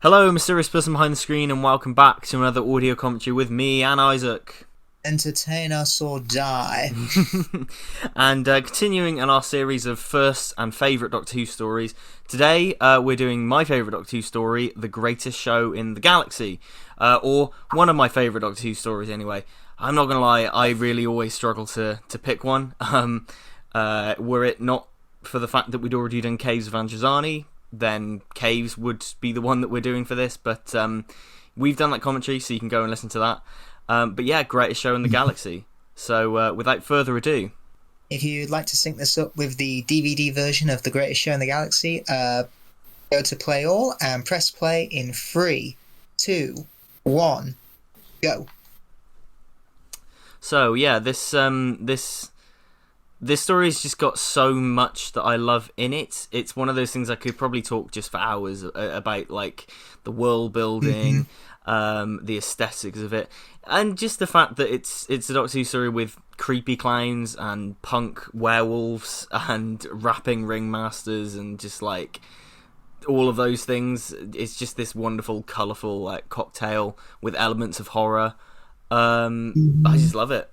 Hello, mysterious person behind the screen, and welcome back to another audio commentary with me and Isaac. Entertain us or die. And continuing on our series of first and favourite Doctor Who stories, today we're doing my favourite Doctor Who story, The Greatest Show in the Galaxy. Or one of my favourite Doctor Who stories, anyway. I'm not going to lie, I really always struggle to pick one. Were it not for the fact that we'd already done Caves of Androzani, then Caves would be the one that we're doing for this, but we've done that commentary, so you can go and listen to that. But yeah, Greatest Show in the Galaxy. So without further ado, If you'd like to sync this up with the DVD version of The Greatest Show in the Galaxy, go to Play All and press play in 3, 2, 1, go. so yeah, this story's just got so much that I love in it. It's one of those things I could probably talk just for hours about, like the world building, the aesthetics of it, and just the fact that it's a Doctor Who story with creepy clowns and punk werewolves and rapping ringmasters and just like all of those things. It's just this wonderful, colourful like cocktail with elements of horror. I just love it.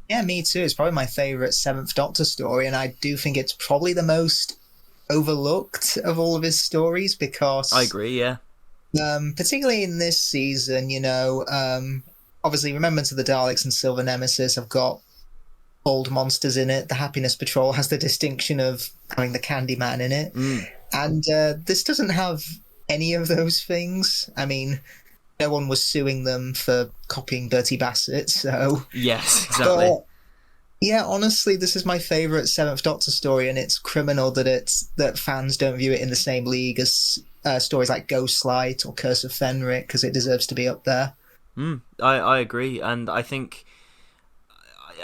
Yeah, me too. It's probably my favourite Seventh Doctor story, and I do think it's probably the most overlooked of all of his stories because... I agree, yeah. Particularly in this season, obviously Remembrance of the Daleks and Silver Nemesis have got old monsters in it. The Happiness Patrol has the distinction of having the Candyman in it. And this doesn't have any of those things. I mean, no one was suing them for copying Bertie Bassett, so... Yes, exactly. But, yeah, honestly, this is my favourite Seventh Doctor story, and it's criminal that fans don't view it in the same league as stories like Ghostlight or Curse of Fenric, because it deserves to be up there. I agree, and I think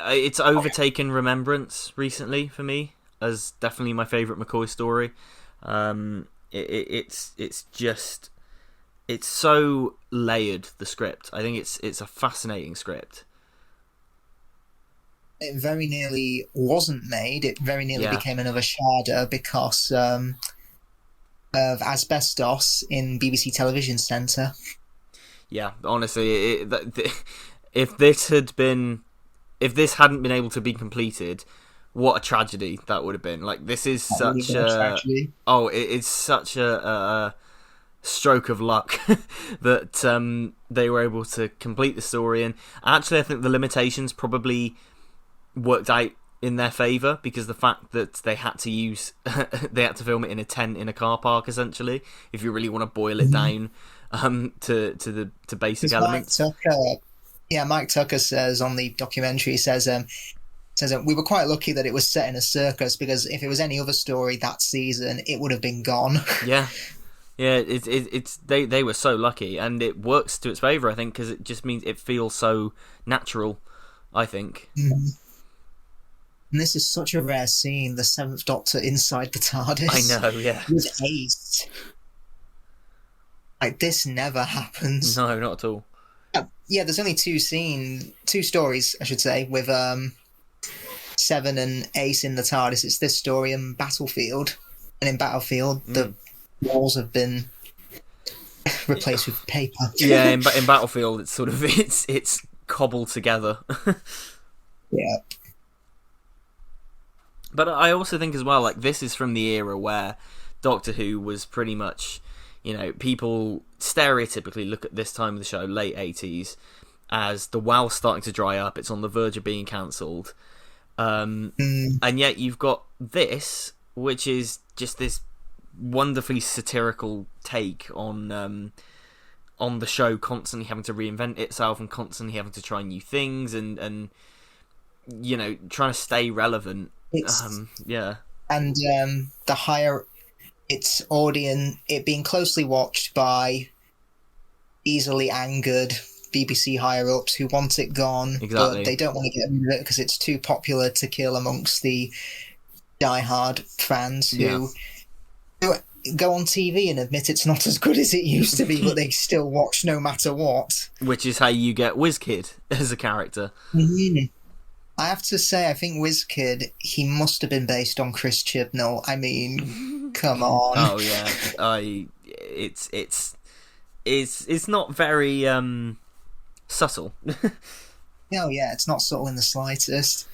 it's overtaken Remembrance recently for me as definitely my favourite McCoy story. It's so layered, the script. I think it's a fascinating script. It very nearly wasn't made. It very nearly became another Sharda because of asbestos in BBC Television Centre. Yeah, honestly, if this hadn't been able to be completed, what a tragedy that would have been. Like, this is such a it's such a stroke of luck that they were able to complete the story. And actually, I think the limitations probably worked out in their favour, because the fact that they had to film it in a tent in a car park, essentially, if you really want to boil it down to basic elements. Mike Tucker says on the documentary, says we were quite lucky that it was set in a circus, because if it was any other story that season, it would have been gone. Yeah, they were so lucky, and it works to its favour, I think, because it just means it feels so natural, I think. And this is such a rare scene, the Seventh Doctor inside the TARDIS. I know, yeah. With Ace. Like, this never happens. No, not at all. There's only two stories, I should say, with Seven and Ace in the TARDIS. It's this story and Battlefield. And in Battlefield, the walls have been replaced with paper. Yeah, in Battlefield, it's sort of it's cobbled together. Yeah. But I also think as well, like, this is from the era where Doctor Who was pretty much, people stereotypically look at this time of the show, late 80s, as the well's starting to dry up, it's on the verge of being cancelled. And yet you've got this, which is just this wonderfully satirical take on the show constantly having to reinvent itself and constantly having to try new things and trying to stay relevant. And the higher its audience, it being closely watched by easily angered BBC higher ups who want it gone, exactly. But they don't want to get rid of it because it's too popular to kill amongst the diehard fans who go on TV and admit it's not as good as it used to be, but they still watch no matter what. Which is how you get WizKid as a character. I have to say, I think WizKid, he must have been based on Chris Chibnall. I mean, come on. Oh yeah, it's not very subtle. Oh yeah, it's not subtle in the slightest.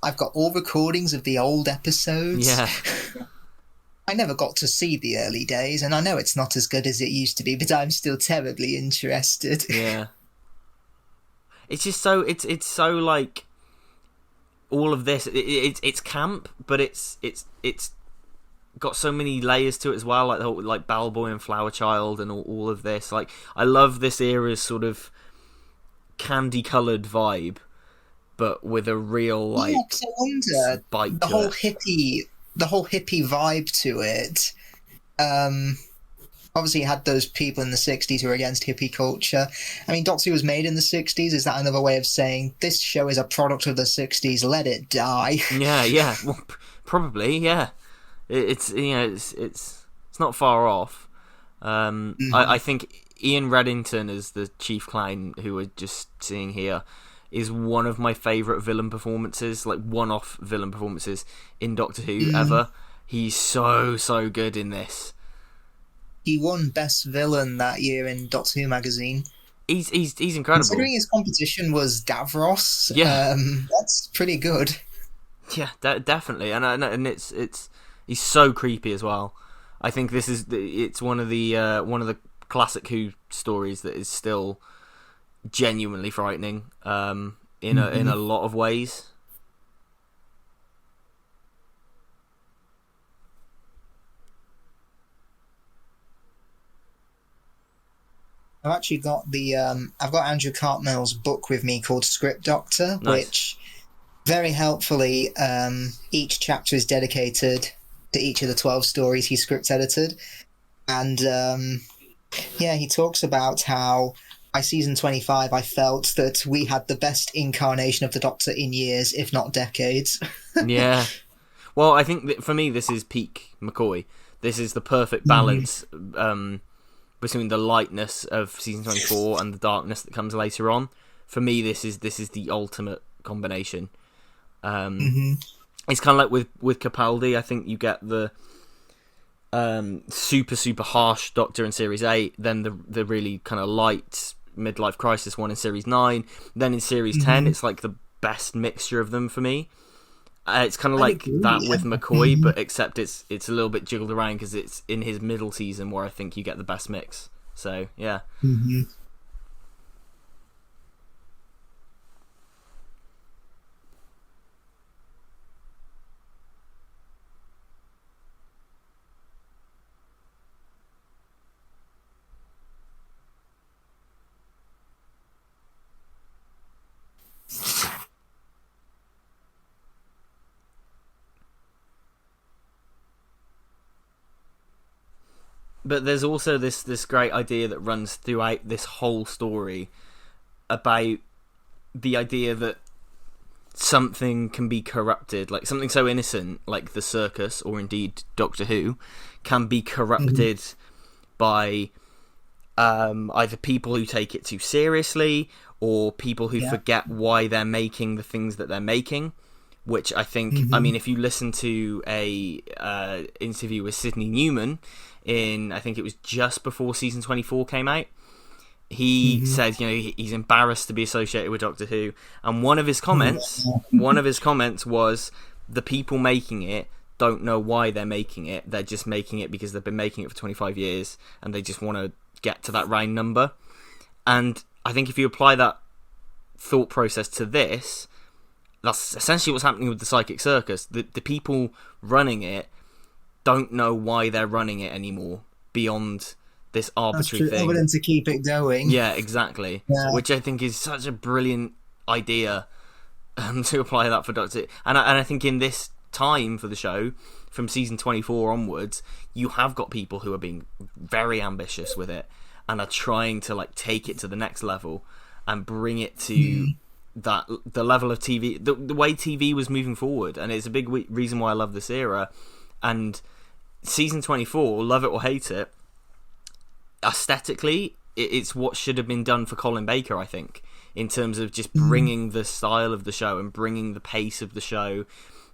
I've got all recordings of the old episodes. Yeah. I never got to see the early days, and I know it's not as good as it used to be, but I'm still terribly interested. Yeah. It's just so it's so like all of this. It's camp, but it's got so many layers to it as well, like the whole like Bellboy and Flower Child and all of this. Like I love this era's sort of candy coloured vibe, but with a real like I wonder bite the to whole it. the whole hippie vibe to it. Obviously, you had those people in the 60s who were against hippie culture. I mean, Doctor Who was made in the 60s. Is that another way of saying this show is a product of the 60s? Let it die. Yeah. Well, probably, yeah. It's it's not far off. I think Ian Reddington as the Chief Clown, who we're just seeing here, is one of my favourite villain performances, like one-off villain performances in Doctor Who ever. He's so good in this. He won Best Villain that year in Doctor Who magazine. He's incredible. Considering his competition was Davros, that's pretty good. Yeah, definitely, and it's he's so creepy as well. I think it's one of the classic Who stories that is still genuinely frightening in a lot of ways. I've actually got I've got Andrew Cartmell's book with me called Script Doctor, Nice. which very helpfully each chapter is dedicated to each of the 12 stories he script edited, and he talks about how by season 25 I felt that we had the best incarnation of the Doctor in years, if not decades. Yeah. Well, I think that for me this is peak McCoy. This is the perfect balance between the lightness of season 24 and the darkness that comes later on. For me, this is the ultimate combination. It's kind of like with Capaldi. I think you get the super harsh Doctor in Series 8, then the really kind of light midlife crisis one in Series 9, then in Series 10 it's like the best mixture of them for me. It's kind of like that with McCoy, but except it's a little bit jiggled around because it's in his middle season where I think you get the best mix. So yeah. But there's also this great idea that runs throughout this whole story about the idea that something can be corrupted, like something so innocent like the circus or indeed Doctor Who can be corrupted by either people who take it too seriously or people who forget why they're making the things that they're making, which I think, I mean, if you listen to a interview with Sidney Newman in, I think it was just before season 24 came out, he said, he's embarrassed to be associated with Doctor Who, and one of his comments was, the people making it don't know why they're making it, they're just making it because they've been making it for 25 years and they just want to get to that round number. And I think if you apply that thought process to this, that's essentially what's happening with the Psychic Circus. The people running it don't know why they're running it anymore beyond this arbitrary thing. Other than to keep it going. Yeah, exactly. Yeah. Which I think is such a brilliant idea to apply that for Doctor. And I think in this time for the show, from season 24 onwards, you have got people who are being very ambitious with it and are trying to like take it to the next level and bring it to the level of TV, the way TV was moving forward. And it's a big reason why I love this era. And season 24, love it or hate it, aesthetically, it's what should have been done for Colin Baker, I think, in terms of just bringing the style of the show and bringing the pace of the show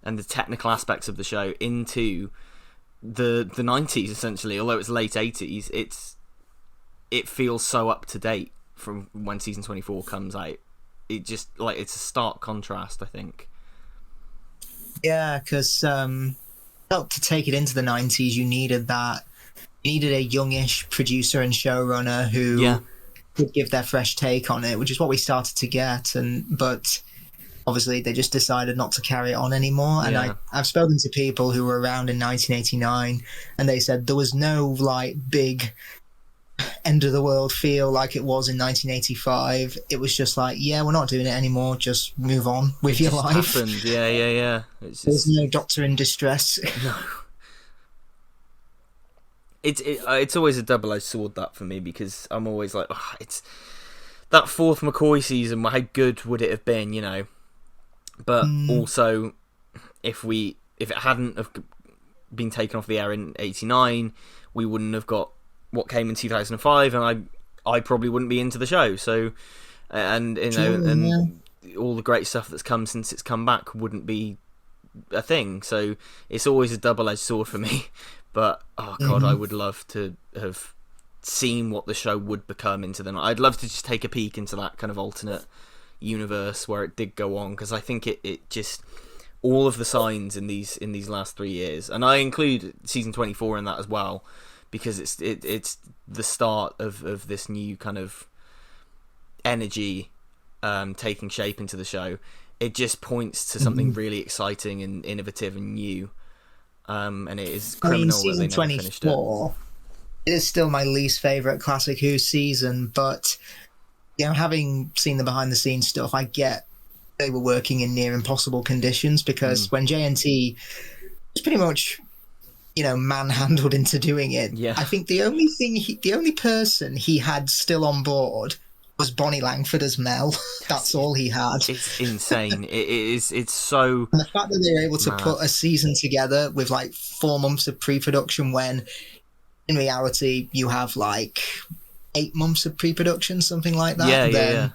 and the technical aspects of the show into the 90s essentially. Although it's late 80s, it feels so up to date from when season 24 comes out. It just like it's a stark contrast, I think. Yeah, because to take it into the 90s, you needed a youngish producer and showrunner who could give their fresh take on it, which is what we started to get. But obviously, they just decided not to carry it on anymore. And I've spoken to people who were around in 1989, and they said there was no like big end of the world feel like it was in 1985. It was just like, we're not doing it anymore. Just move on with your life. Happened. Yeah. There's no doctor in distress. No. It's always a double-edged sword, that, for me, because I'm always like, it's that fourth McCoy season. How good would it have been, you know? But also, if it hadn't have been taken off the air in '89, we wouldn't have got what came in 2005, and I probably wouldn't be into the show. So, and you know, all the great stuff that's come since it's come back wouldn't be a thing. So it's always a double-edged sword for me. But oh god, I would love to have seen what the show would become into the night. I'd love to just take a peek into that kind of alternate universe where it did go on, because I think it just all of the signs in these last 3 years, and I include season 24 in that as well, because it's the start of this new kind of energy taking shape into the show. It just points to something really exciting and innovative and new. And it is criminal that they never finished it. It is still my least favourite Classic Who season, but you know, having seen the behind the scenes stuff, I get they were working in near impossible conditions, because when JNT was pretty much, you know, manhandled into doing it, I think the only person he had still on board was Bonnie Langford as Mel. That's all he had. It's insane. It's so... And the fact that they were able to put a season together with like 4 months of pre-production, when in reality you have like 8 months of pre-production, something like that. Yeah.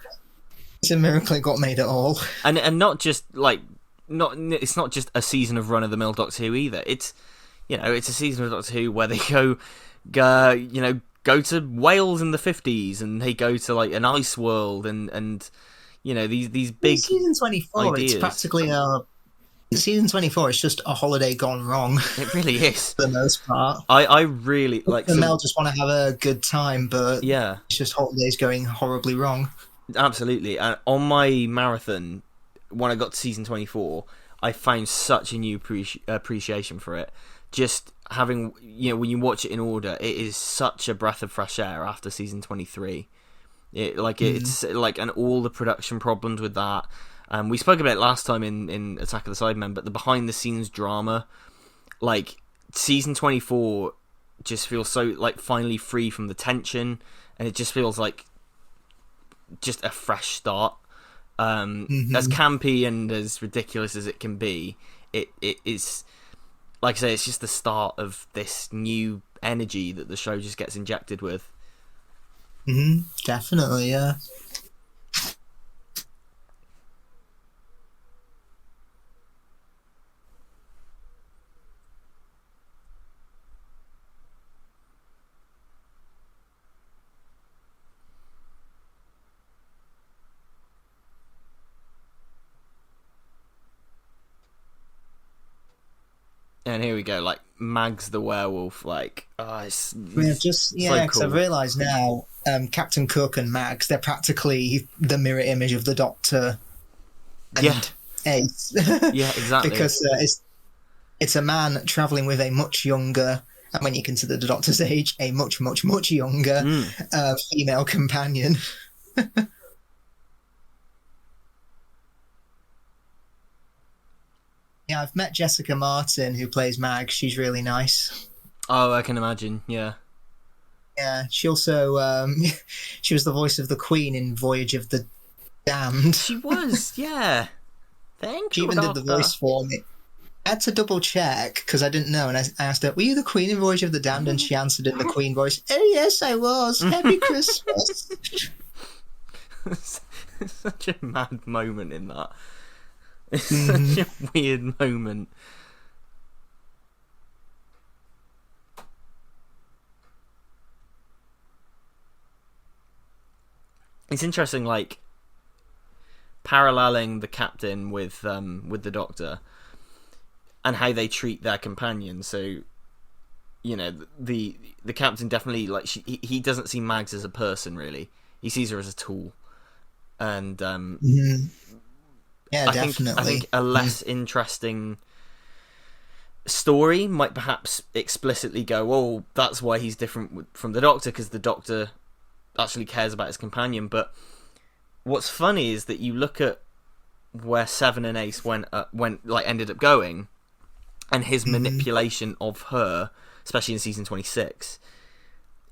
It's a miracle it got made at all. And not just like... It's not just a season of run-of-the-mill Doctor Who either. It's, you know, it's a season of Doctor Who where they go to Wales in the 50s, and they go to like an ice world, and you know, these big season 24 ideas. It's practically season 24 is just a holiday gone wrong. It really is for the most part. I really like Mel just want to have a good time, but it's just holidays going horribly wrong. Absolutely. And on my marathon, when I got to season 24, I found such a new appreciation for it. Just having, you know, when you watch it in order, it is such a breath of fresh air after season 23. It's like, and all the production problems with that. We spoke about it last time in Attack of the Cybermen, but the behind the scenes drama, like season 24 just feels so like finally free from the tension, and it just feels like just a fresh start. As campy and as ridiculous as it can be, it is, like I say, it's just the start of this new energy that the show just gets injected with. Definitely, yeah. And here we go, like Mags the werewolf, like it's because I've realised now, Captain Cook and Mags, they're practically the mirror image of the Doctor and Ace. Yeah, exactly. Because it's a man travelling with a much younger, and when you consider the Doctor's age, a much, much, much younger female companion. Yeah, I've met Jessica Martin, who plays Mag. She's really nice. Oh, I can imagine, yeah. Yeah, she also, she was the voice of the Queen in Voyage of the Damned. She was, yeah. Thank you, She even did the voice for me. I had to double check, because I didn't know, and I asked her, were you the Queen in Voyage of the Damned? And she answered in the Queen voice, oh yes, I was. Happy Christmas. It's such a mad moment in that. It's such a weird moment. it's interesting, like paralleling the captain with the Doctor and how they treat their companions. So, you know, the captain definitely, like, he doesn't see Mags as a person, really. He sees her as a tool. And yeah, definitely. I think a less interesting story might perhaps explicitly go, oh, that's why he's different from the Doctor, because the Doctor actually cares about his companion. But what's funny is that you look at where Seven and Ace ended up going, and his manipulation of her, especially in season 26,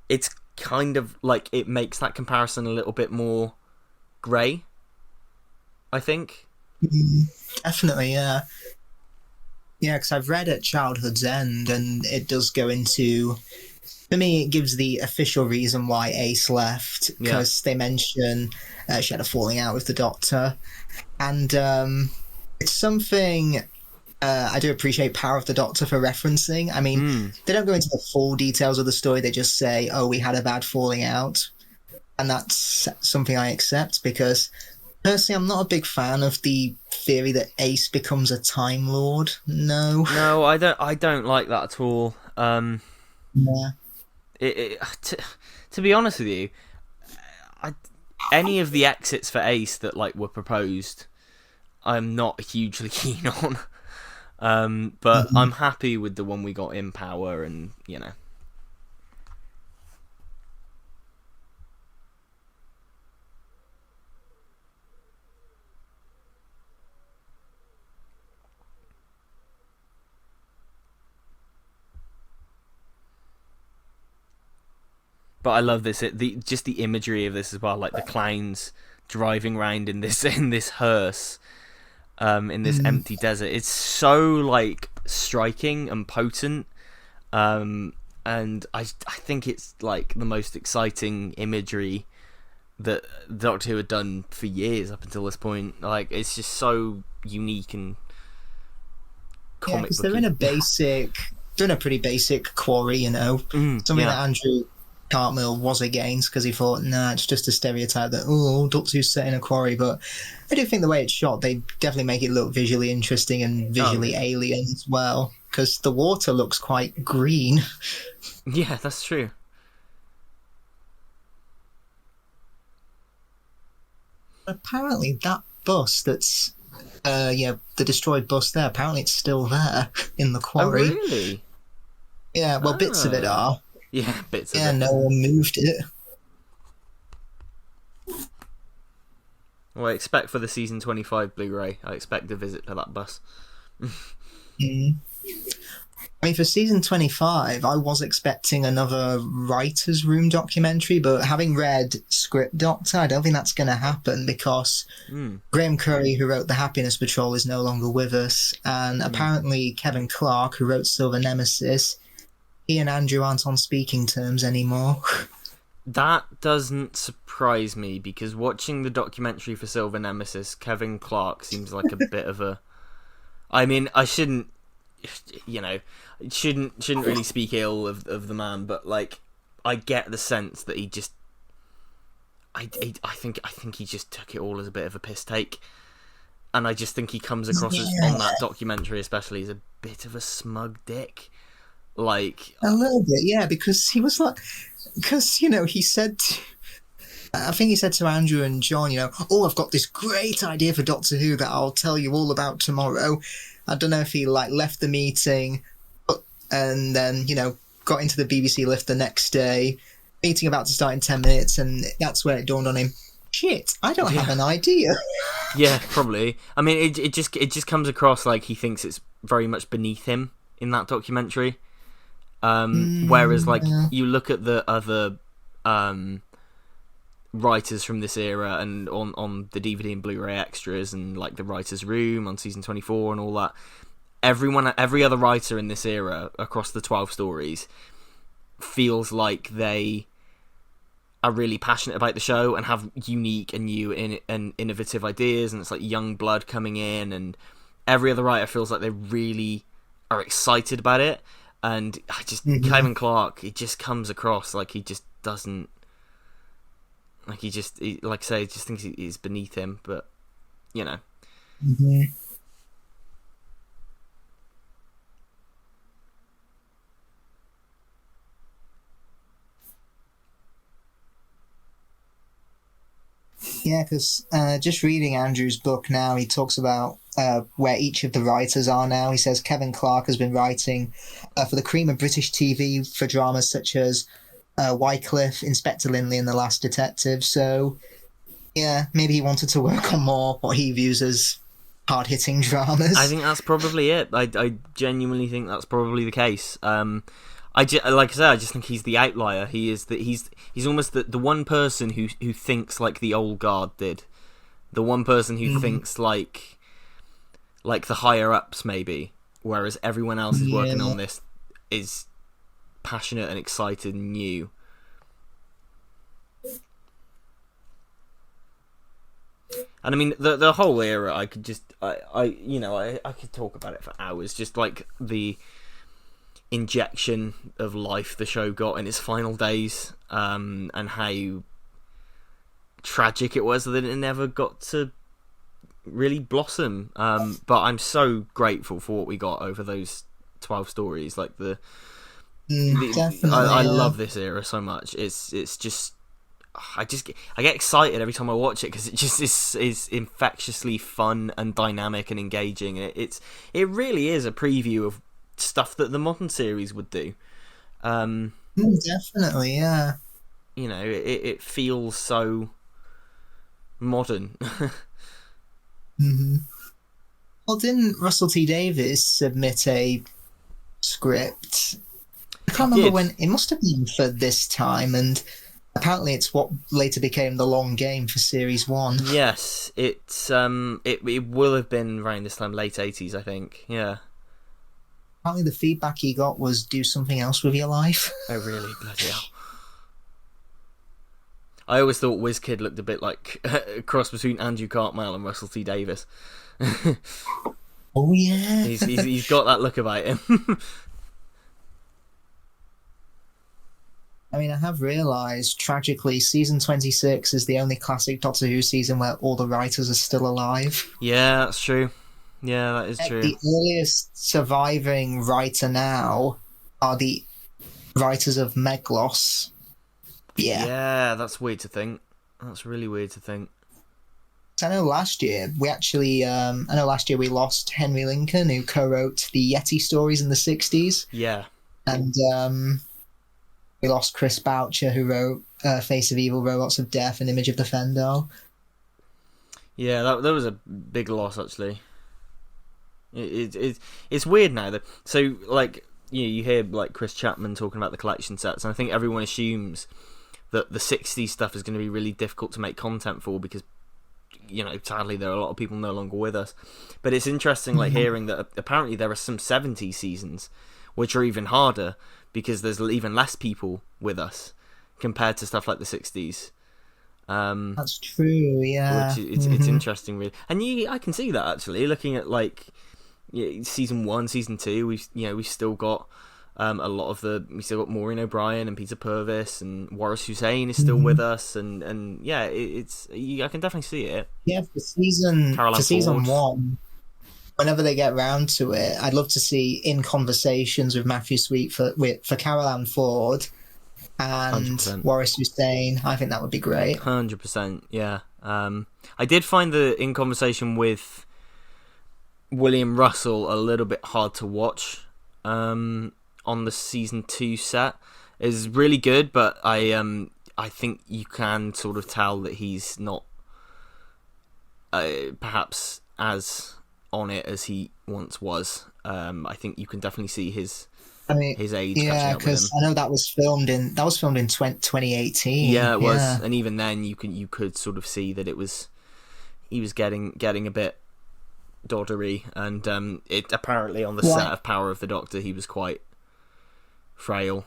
it's kind of like it makes that comparison a little bit more grey, I think. Definitely, yeah. Yeah, because I've read At Childhood's End, and it does go into... For me, it gives the official reason why Ace left, because they mention she had a falling out with the Doctor. And it's something I do appreciate Power of the Doctor for referencing. I mean, they don't go into the full details of the story. They just say, oh, we had a bad falling out. And that's something I accept, because personally, I'm not a big fan of the theory that Ace becomes a Time Lord. No, I don't like that at all. Yeah. To be honest with you, any of the exits for Ace that like were proposed, I'm not hugely keen on. But I'm happy with the one we got in Power, and you know. But I love this. Just the imagery of this as well, like the clowns driving around in this hearse, in this empty desert. It's so like striking and potent, and I think it's like the most exciting imagery that Doctor Who had done for years up until this point. Like, it's just so unique and comic because they're in a pretty basic quarry, you know, something that Andrew Cartmill was against, because he thought, nah, it's just a stereotype that, oh, Doctor Who's set in a quarry. But I do think the way it's shot, they definitely make it look visually interesting and visually alien as well, because the water looks quite green. Yeah, that's true. Apparently that bus that's the destroyed bus there, apparently it's still there in the quarry. Oh, really? Yeah, well, bits of it are. Yeah, bits of it. Yeah, no one moved it. Well, I expect for the season 25 Blu-ray, I expect a visit to that bus. I mean, for season 25, I was expecting another writer's room documentary, but having read Script Doctor, I don't think that's going to happen, because Graham Curry, who wrote The Happiness Patrol, is no longer with us, and apparently Kevin Clarke, who wrote Silver Nemesis, he and Andrew aren't on speaking terms anymore. That doesn't surprise me, because watching the documentary for Silver Nemesis, Kevin Clarke seems like a bit of a... I mean, I shouldn't really speak ill of the man, but like, I get the sense that he just... I think he just took it all as a bit of a piss take. And I just think he comes across as, on that documentary especially, as a bit of a smug dick. Like, a little bit, yeah, because he was like, he said, I think he said to Andrew and John, oh, I've got this great idea for Doctor Who that I'll tell you all about tomorrow. I don't know if he like left the meeting and then, got into the BBC lift the next day, meeting about to start in 10 minutes, and that's where it dawned on him, shit, I don't have an idea. Yeah, probably. I mean, it just comes across like he thinks it's very much beneath him in that documentary. Whereas, like, you look at the other writers from this era, and on the DVD and Blu-ray extras, and like the writer's room on season 24 and all that, every other writer in this era across the 12 stories feels like they are really passionate about the show and have unique and new and innovative ideas, and it's like young blood coming in, and every other writer feels like they really are excited about it. And I just Kevin Clarke, it just comes across like he just doesn't. Like like I say, he just thinks he's beneath him. But you know. Mm-hmm. Yeah, because just reading Andrew's book now, he talks about where each of the writers are now. He says Kevin Clarke has been writing for the cream of British TV for dramas such as Wycliffe, Inspector Lynley, and The Last Detective. So, yeah, maybe he wanted to work on more what he views as hard-hitting dramas. I think that's probably it. I genuinely think that's probably the case. Like I said, I just think he's the outlier. He's almost the one person who thinks like the old guard did, the one person who thinks like the higher ups maybe, whereas everyone else is working on this is passionate and excited and new. And I mean the whole era, I could just I could talk about it for hours. Just like the injection of life the show got in its final days, and how tragic it was that it never got to really blossom. But I'm so grateful for what we got over those 12 stories. Like I love this era so much. It's just I get excited every time I watch it because it just is infectiously fun and dynamic and engaging. It really is a preview of stuff that the modern series would do. Definitely, yeah. You know, it feels so modern. Mm-hmm. Well, didn't Russell T Davies submit a script? I can't remember when. It must have been for this time, and apparently it's what later became the long game for Series 1. Yes, it will have been around this time, late 80s, I think. Yeah. Apparently the feedback he got was do something else with your life. Oh, really? Bloody hell. I always thought WizKid looked a bit like a cross between Andrew Cartmile and Russell T Davies. Oh, yeah. He's got that look about him. I mean, I have realised, tragically, season 26 is the only classic Doctor Who season where all the writers are still alive. Yeah, that's true. Yeah, that is true. The earliest surviving writer now are the writers of Meglos. Yeah, that's weird to think. That's really weird to think. I know last year we lost Henry Lincoln, who co-wrote the Yeti stories in the 60s. Yeah. And we lost Chris Boucher, who wrote Face of Evil, Robots of Death, and Image of the Fendel. Yeah, that was a big loss, actually. It's weird now that like you hear like Chris Chapman talking about the collection sets, and I think everyone assumes that the 60s stuff is going to be really difficult to make content for because sadly there are a lot of people no longer with us. But it's interesting like hearing that apparently there are some 70s seasons which are even harder because there's even less people with us compared to stuff like the 60s. That's true, yeah. Which it's interesting, really, and I can see that actually looking at like season 1, season 2. We've still got we still got Maureen O'Brien and Peter Purvis, and Waris Hussein is still with us, and I can definitely see it. Yeah, for season 1, whenever they get round to it, I'd love to see In Conversations with Matthew Sweet for Carol Ann Ford and 100%. Waris Hussein. I think that would be great. 100%, yeah. I did find the In Conversation with William Russell a little bit hard to watch on the season 2 set. Is really good, but I think you can sort of tell that he's not perhaps as on it as he once was. I think you can definitely see his age. Yeah, because I know that was filmed in 2018. Yeah, it was, and even then you could sort of see that he was getting a bit doddery, and it apparently on the set of Power of the Doctor he was quite frail.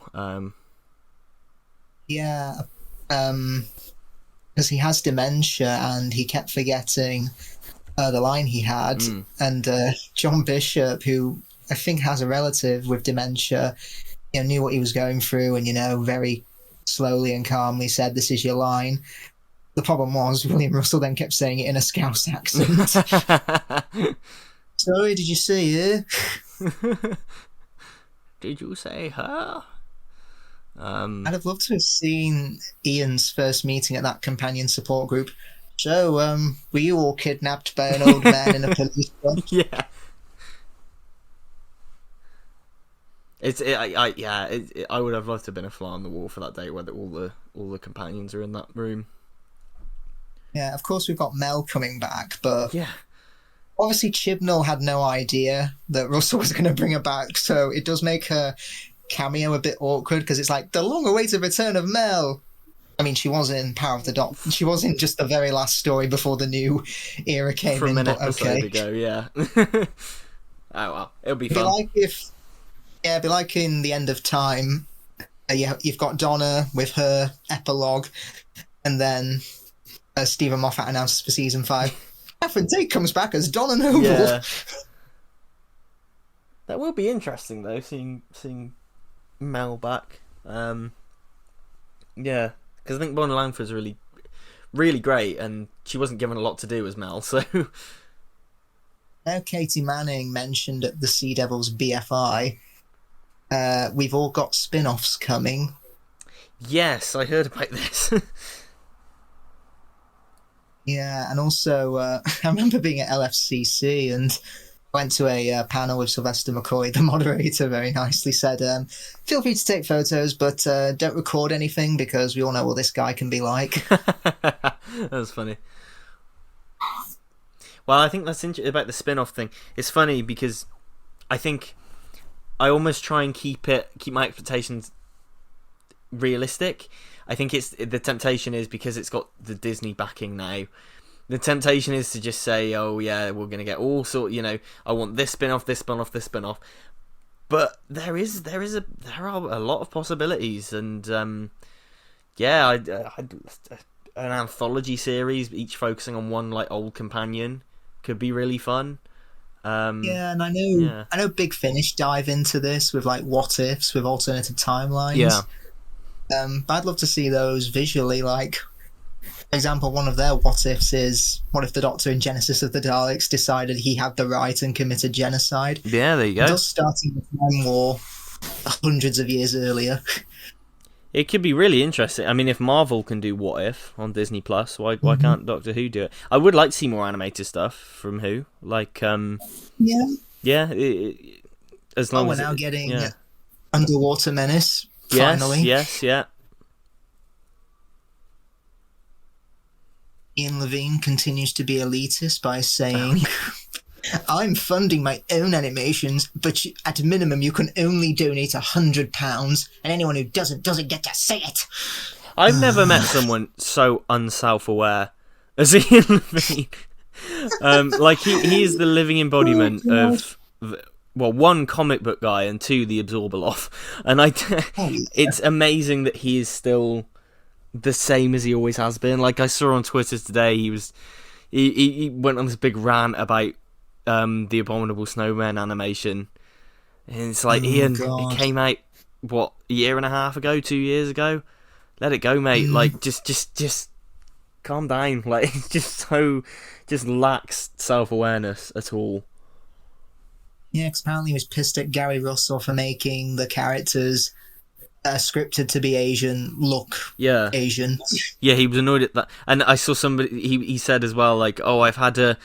Because he has dementia and he kept forgetting the line he had, and John Bishop, who I think has a relative with dementia, knew what he was going through, and very slowly and calmly said, "This is your line." The problem was William Russell then kept saying it in a Scouse accent. Sorry, did you say her? Did you say her? I'd have loved to have seen Ian's first meeting at that companion support group. So, were you all kidnapped by an old man in a police boat? Yeah. I would have loved to have been a fly on the wall for that day where all the companions are in that room. Yeah, of course we've got Mel coming back, but yeah, obviously Chibnall had no idea that Russell was going to bring her back, so it does make her cameo a bit awkward because it's like the long-awaited return of Mel. I mean, she was in Power of the Dog. She was in just the very last story before the new era came from in. An but episode okay. ago, yeah. Oh well, it'll be fun. It'd be like in The End of Time. You've got Donna with her epilogue, and then Stephen Moffat announces for season 5. Catherine Tate comes back as Donna Noble. Yeah. That will be interesting though, seeing Mel back. Yeah, because I think Mona Langford's really, really great, and she wasn't given a lot to do as Mel, so. Now Katie Manning mentioned at the Sea Devils BFI, we've all got spin-offs coming. Yes, I heard about this. Yeah, and also I remember being at LFCC and went to a panel with Sylvester McCoy. The moderator very nicely said, feel free to take photos, but don't record anything because we all know what this guy can be like. That was funny. Well, I think that's interesting about the spin-off thing. It's funny because I think I almost try and keep my expectations realistic. I think the temptation is because it's got the Disney backing now. The temptation is to just say, "Oh yeah, we're going to get all sort. I want this spin-off, this spin-off, this spin-off." But there are a lot of possibilities, and I'd an anthology series, each focusing on one like old companion, could be really fun. And I know Big Finish dive into this with like what ifs with alternative timelines. Yeah. But I'd love to see those visually. Like, for example, one of their what ifs is, what if the Doctor in Genesis of the Daleks decided he had the right and committed genocide? Yeah, there you go. Just starting the Time War hundreds of years earlier. It could be really interesting. I mean, if Marvel can do What If on Disney Plus, why can't Doctor Who do it? I would like to see more animated stuff from Who. Like, as long as we're now getting Underwater Menace. Finally. Yes. Ian Levine continues to be elitist by saying, I'm funding my own animations, but at minimum you can only donate £100, and anyone who doesn't get to say it. I've never met someone so unself-aware as Ian Levine. Like he is the living embodiment of, well, one, comic book guy, and two, the Absorbaloff. And it's amazing that he is still the same as he always has been. Like I saw on Twitter today, he went on this big rant about the Abominable Snowman animation, and it's like, Ian, it came out what, a year and a half ago, 2 years ago. Let it go, mate. Like just calm down. Like just lacks self-awareness at all. Yeah, because apparently he was pissed at Gary Russell for making the characters scripted to be Asian look Asian. Yeah, he was annoyed at that. And I saw somebody, he said as well, like, oh, I've had an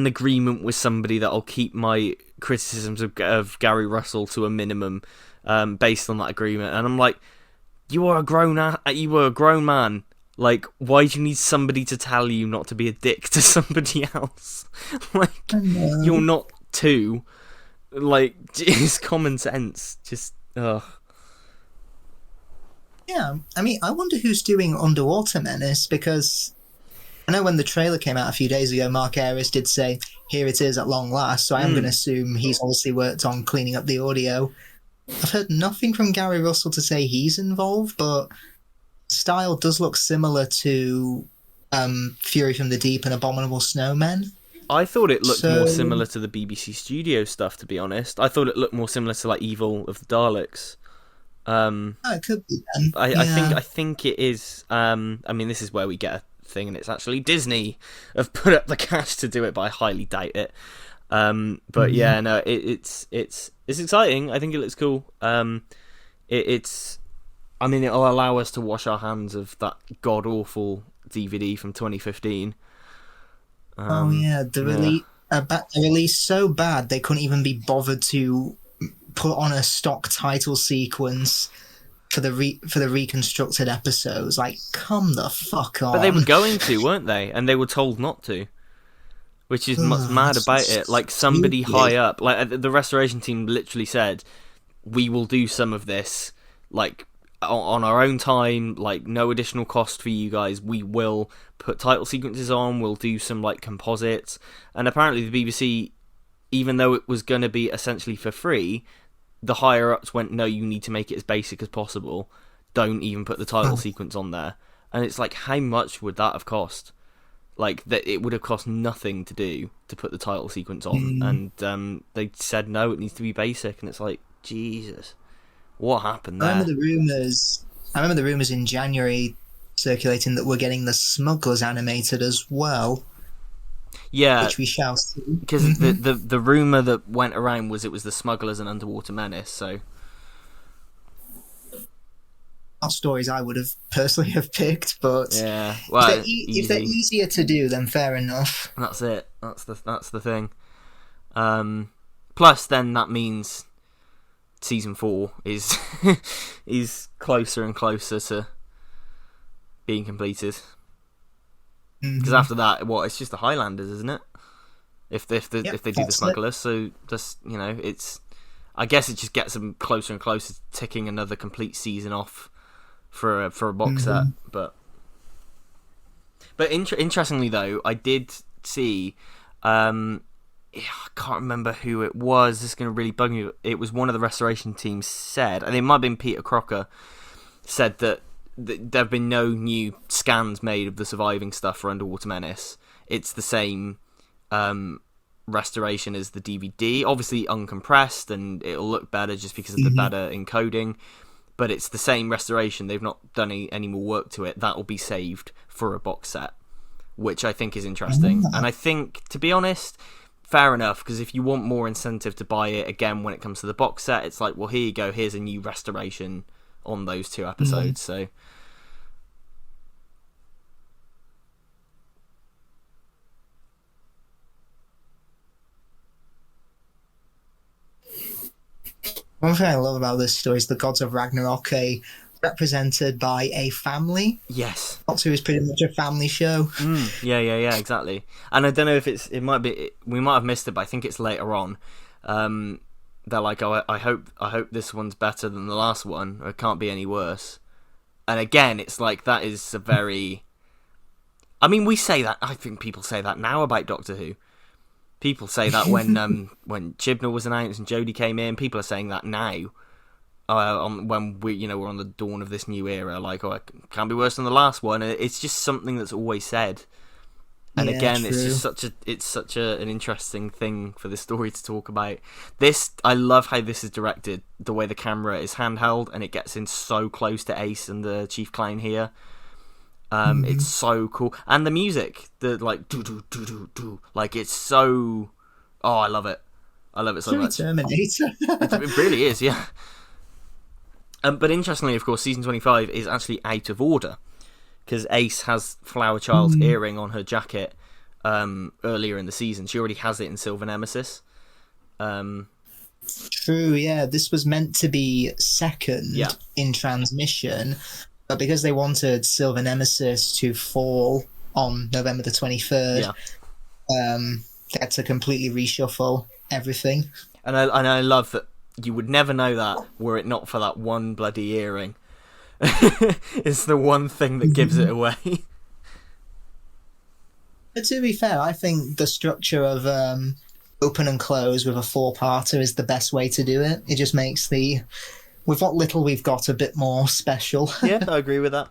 agreement with somebody that I'll keep my criticisms of Gary Russell to a minimum based on that agreement. And I'm like, you were a grown man. Like, why do you need somebody to tell you not to be a dick to somebody else? Like, you're not two. Like, it's common sense. Just, ugh. Yeah, I mean, I wonder who's doing Underwater Menace, because I know when the trailer came out a few days ago, Mark Ayres did say, here it is at long last, so I am going to assume he's obviously worked on cleaning up the audio. I've heard nothing from Gary Russell to say he's involved, but style does look similar to Fury from the Deep and Abominable Snowmen. I thought it looked more similar to the BBC Studio stuff, to be honest. I thought it looked more similar to like Evil of the Daleks. It could be then. I think it is. I mean, this is where we get a thing, and it's actually Disney have put up the cash to do it, but I highly doubt it. But yeah, no, it's exciting. I think it looks cool. It'll allow us to wash our hands of that god awful DVD from 2015. The release so bad they couldn't even be bothered to put on a stock title sequence for the reconstructed episodes. Like, come the fuck on. But they were going to, weren't they? And they were told not to. Which is what's mad about it. Like, somebody high up, like the restoration team literally said, we will do some of this, like, on our own time, like, no additional cost for you guys. We will put title sequences on, we'll do some, like, composites. And apparently the BBC, even though it was going to be essentially for free, the higher-ups went, no, you need to make it as basic as possible. Don't even put the title sequence on there. And it's like, how much would that have cost? Like, that it would have cost nothing to do to put the title sequence on, and they said no, it needs to be basic, and it's like, Jesus, what happened there? I remember the rumours in January circulating that we're getting the Smugglers animated as well. Yeah, which we shall see. Because the rumour that went around was it was the Smugglers and Underwater Menace, so... Not stories I would have personally have picked, but yeah, well, if they're easier to do, then fair enough. That's it. That's the thing. Plus, then that means season 4 is closer and closer to being completed. Because after that, it's just the Highlanders, isn't it? If they do the Smugglers, so just it's. I guess it just gets them closer and closer to ticking another complete season off for a box set, but interestingly though, I did see, I can't remember who it was. This is going to really bug me. It was one of the restoration teams said, and it might have been Peter Crocker, said that there have been no new scans made of the surviving stuff for Underwater Menace. It's the same restoration as the DVD, obviously uncompressed, and it'll look better just because of the better encoding. But it's the same restoration. They've not done any more work to it. That will be saved for a box set, which I think is interesting. And I think, to be honest, fair enough, because if you want more incentive to buy it again when it comes to the box set, it's like, well, here you go. Here's a new restoration on those 2 episodes. So. One thing I love about this story is the gods of Ragnarok are represented by a family. Yes. Doctor Who is pretty much a family show. Yeah, exactly. And I don't know if it might be, we might have missed it, but I think it's later on. They're like, oh, I hope this one's better than the last one, or it can't be any worse. And again, it's like, that is a very... I mean, we say that, I think people say that now about Doctor Who. People say that when Chibnall was announced and Jodie came in. People are saying that now, when we're on the dawn of this new era. Like, oh, it can't be worse than the last one. It's just something that's always said. And again, true. It's such an interesting thing for this story to talk about. This, I love how this is directed. The way the camera is handheld and it gets in so close to Ace and the Chief Clown here. It's so cool, and the music, the like do do do do do, like it's so. Oh, I love it so much. Terminator. It really is, yeah. But interestingly, of course, season 25 is actually out of order because Ace has Flower Child's earring on her jacket earlier in the season. She already has it in Silver Nemesis. True, yeah. This was meant to be second in transmission. But because they wanted Silver Nemesis to fall on November the 23rd, they had to completely reshuffle everything. And I love that you would never know that were it not for that one bloody earring. It's the one thing that gives it away. But to be fair, I think the structure of open and close with a 4-parter is the best way to do it. It just makes with what little we've got, a bit more special. Yeah, I agree with that.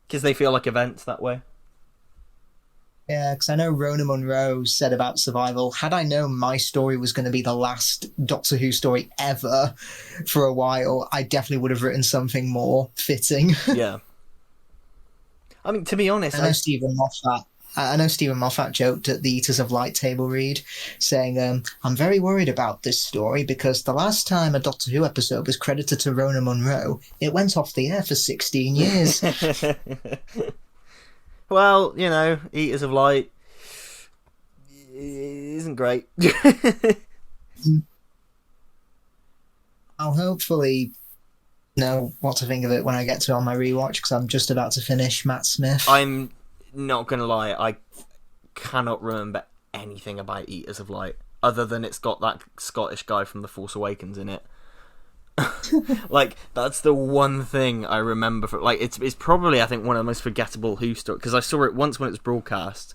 Because they feel like events that way. Yeah, because I know Rona Munro said about Survival, had I known my story was going to be the last Doctor Who story ever for a while, I definitely would have written something more fitting. Yeah. I mean, to be honest, I know Stephen Moffat joked at the Eaters of Light table read, saying, "I'm very worried about this story because the last time a Doctor Who episode was credited to Rona Munro, it went off the air for 16 years." Well, Eaters of Light isn't great. I'll hopefully know what to think of it when I get to it on my rewatch, because I'm just about to finish Matt Smith. I'm not gonna lie, I cannot remember anything about Eaters of Light other than it's got that Scottish guy from The Force Awakens in it. Like, that's the one thing I remember. It's probably, I think, one of the most forgettable Who stories, because I saw it once when it was broadcast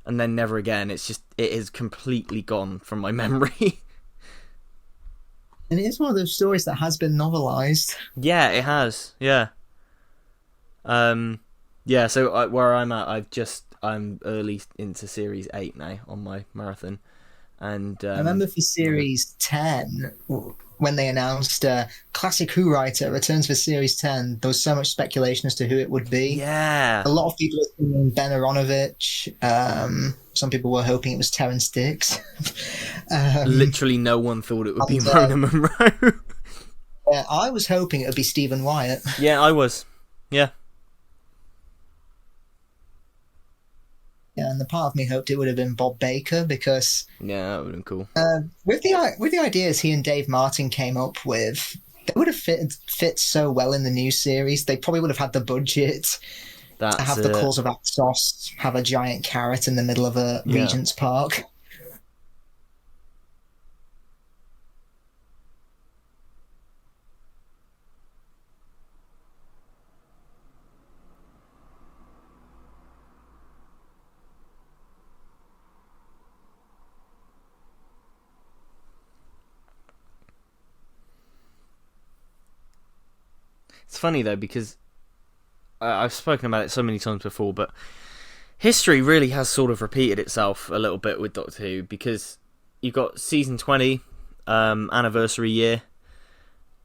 and then never again. It is completely gone from my memory. And it is one of those stories that has been novelised. Yeah, it has. Yeah. Yeah. So where I'm at, I'm early into series 8 now on my marathon, and I remember for series 10 when they announced classic Who writer returns for series 10. There was so much speculation as to who it would be. Yeah. A lot of people were thinking Ben Aronovich. Some people were hoping it was Terrence Dicks. Literally no one thought it would be Rona Munro. Yeah, I was hoping it would be Stephen Wyatt. Yeah, I was. Yeah. Yeah, and the part of me hoped it would have been Bob Baker, because yeah, that would have been cool. With the ideas he and Dave Martin came up with, they would have fit so well in the new series. They probably would have had the budget to have the Claws of Axos, have a giant carrot in the middle of a Regent's Park. It's funny though, because I've spoken about it so many times before, but history really has sort of repeated itself a little bit with Doctor Who, because you've got season 20, anniversary year,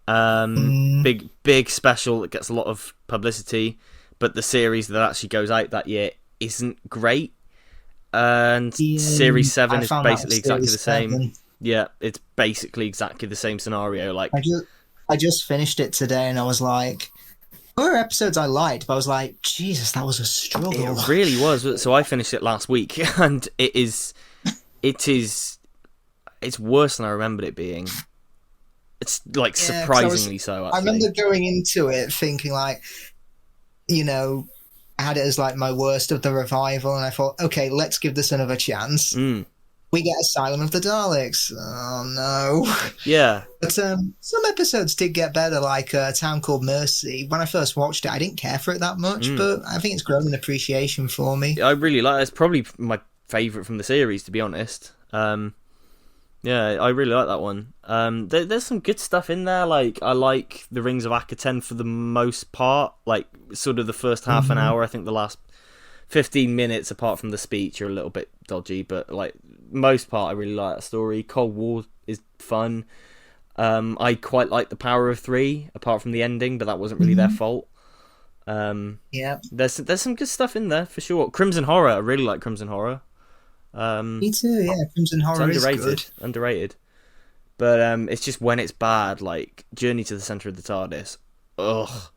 big special that gets a lot of publicity, but the series that actually goes out that year isn't great, and series 7 is basically exactly the same. Yeah, it's basically exactly the same scenario. Like, I just finished it today, and I was like, there were episodes I liked, but I was like, Jesus, that was a struggle. It really was. So I finished it last week, and it's worse than I remembered it being. It's like surprisingly so. Actually. I remember going into it thinking like, I had it as like my worst of the revival, and I thought, okay, let's give this another chance. We get Asylum of the Daleks. Oh no. Yeah. But some episodes did get better, like A Town Called Mercy. When I first watched it, I didn't care for it that much, but I think it's grown in appreciation for me. I really like it. It's probably my favourite from the series, to be honest. Yeah, I really like that one. There's some good stuff in there. Like, I like the Rings of Akaten for the most part. Like, sort of the first half an hour. I think the last 15 minutes, apart from the speech, are a little bit dodgy, but like most part, I really like that story. Cold War is fun. I quite like The Power of Three, apart from the ending, but that wasn't really their fault. Yeah, there's some good stuff in there for sure. Crimson Horror, I really like Crimson Horror. Me too. Yeah, Crimson Horror is good. Underrated. But it's just when it's bad, like Journey to the Centre of the TARDIS. Ugh.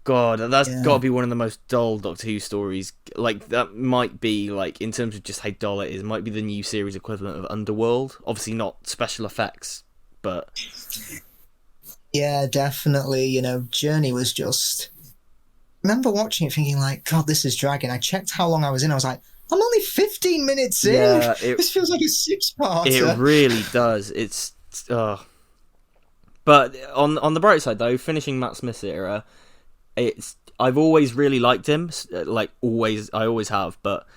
God, that's got to be one of the most dull Doctor Who stories. Like, that might be, like, in terms of just how dull it is, might be the new series equivalent of Underworld. Obviously not special effects, but... Yeah, definitely. Journey was just... I remember watching it thinking, like, God, this is dragging. I checked how long I was in. I was like, I'm only 15 minutes in. Yeah, this feels like a 6-parter. It really does. It's... But on the bright side, though, finishing Matt Smith's era... I've always really liked him, like always. I always have, but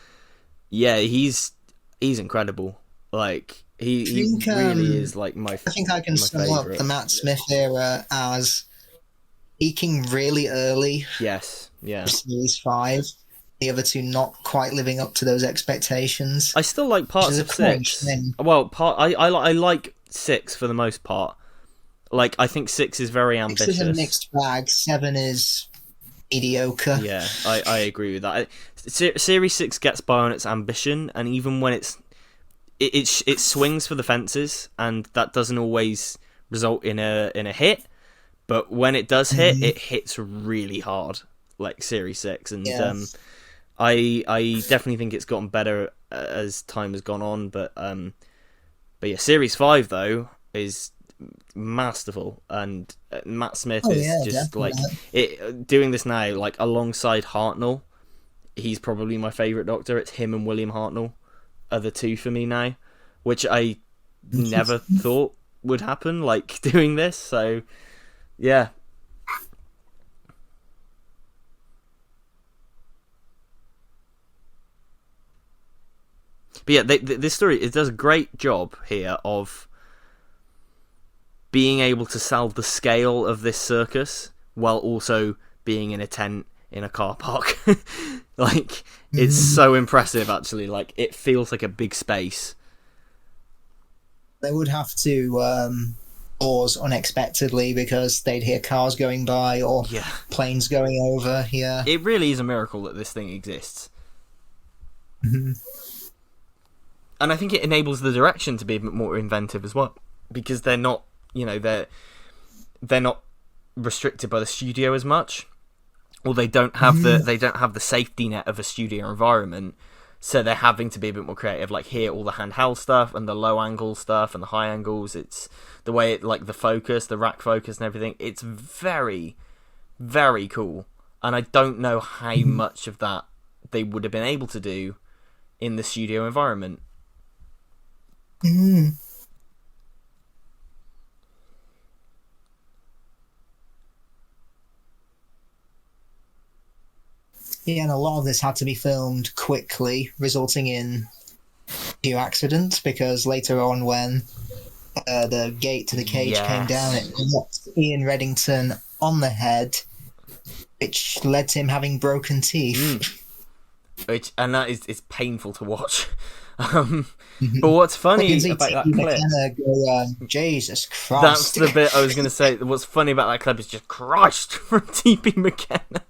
yeah, he's incredible. Like he really is like my. I think I can sum up the Matt Smith era as peaking really early. Yes, yeah. Series 5, the other two not quite living up to those expectations. I still like parts of 6. Well, I like 6 for the most part. Like, I think 6 is very ambitious. 6 is a mixed bag. 7 is mediocre. Yeah, I agree with that. Series 6 gets by on its ambition, and even when it swings for the fences, and that doesn't always result in a hit. But when it does hit, it hits really hard, like Series 6. And I definitely think it's gotten better as time has gone on. But yeah, Series 5, though, is masterful. And Matt Smith is just definitely. Like doing this now, like alongside Hartnell. He's probably my favourite Doctor. It's him and William Hartnell are the two for me now, which I never thought would happen, like doing this. So yeah. But yeah, this story, it does a great job here of being able to sell the scale of this circus while also being in a tent in a car park. Like, it's so impressive, actually. Like, it feels like a big space. They would have to pause unexpectedly because they'd hear cars going by or planes going over. Yeah, it really is a miracle that this thing exists. And I think it enables the direction to be a bit more inventive as well, because they're not, they're not restricted by the studio as much, or they don't have the safety net of a studio environment. So they're having to be a bit more creative, like here, all the handheld stuff and the low angle stuff and the high angles. It's the way it, like the focus, the rack focus and everything. It's very, very cool. And I don't know how much of that they would have been able to do in the studio environment. Yeah, and a lot of this had to be filmed quickly, resulting in a few accidents, because later on when the gate to the cage came down, it knocked Ian Reddington on the head, which led to him having broken teeth. And that is painful to watch. But what's funny about that clip... Go, Jesus Christ. That's the bit I was going to say. What's funny about that clip is just Christ from T.P. McKenna.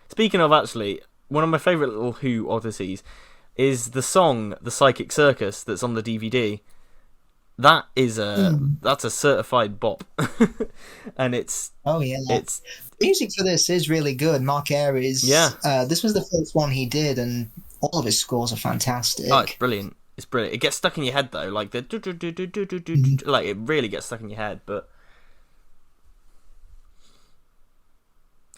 Speaking of, actually, one of my favourite little Who oddities is the song "The Psychic Circus" that's on the DVD. That is that's a certified bop, and it's it's music for this is really good. Mark Aries, this was the first one he did, and all of his scores are fantastic. Oh, it's brilliant! It's brilliant. It gets stuck in your head though, like the like it really gets stuck in your head. But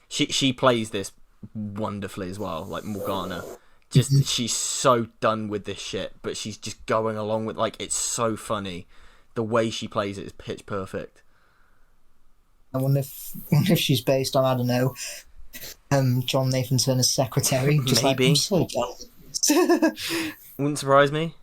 she plays this wonderfully as well, like Morgana. Just she's so done with this shit, but she's just going along with, like, it's so funny. The way she plays it is pitch perfect. I wonder if she's based on, I don't know, John Nathan Turner's secretary. Just maybe. Like, I'm so Wouldn't surprise me.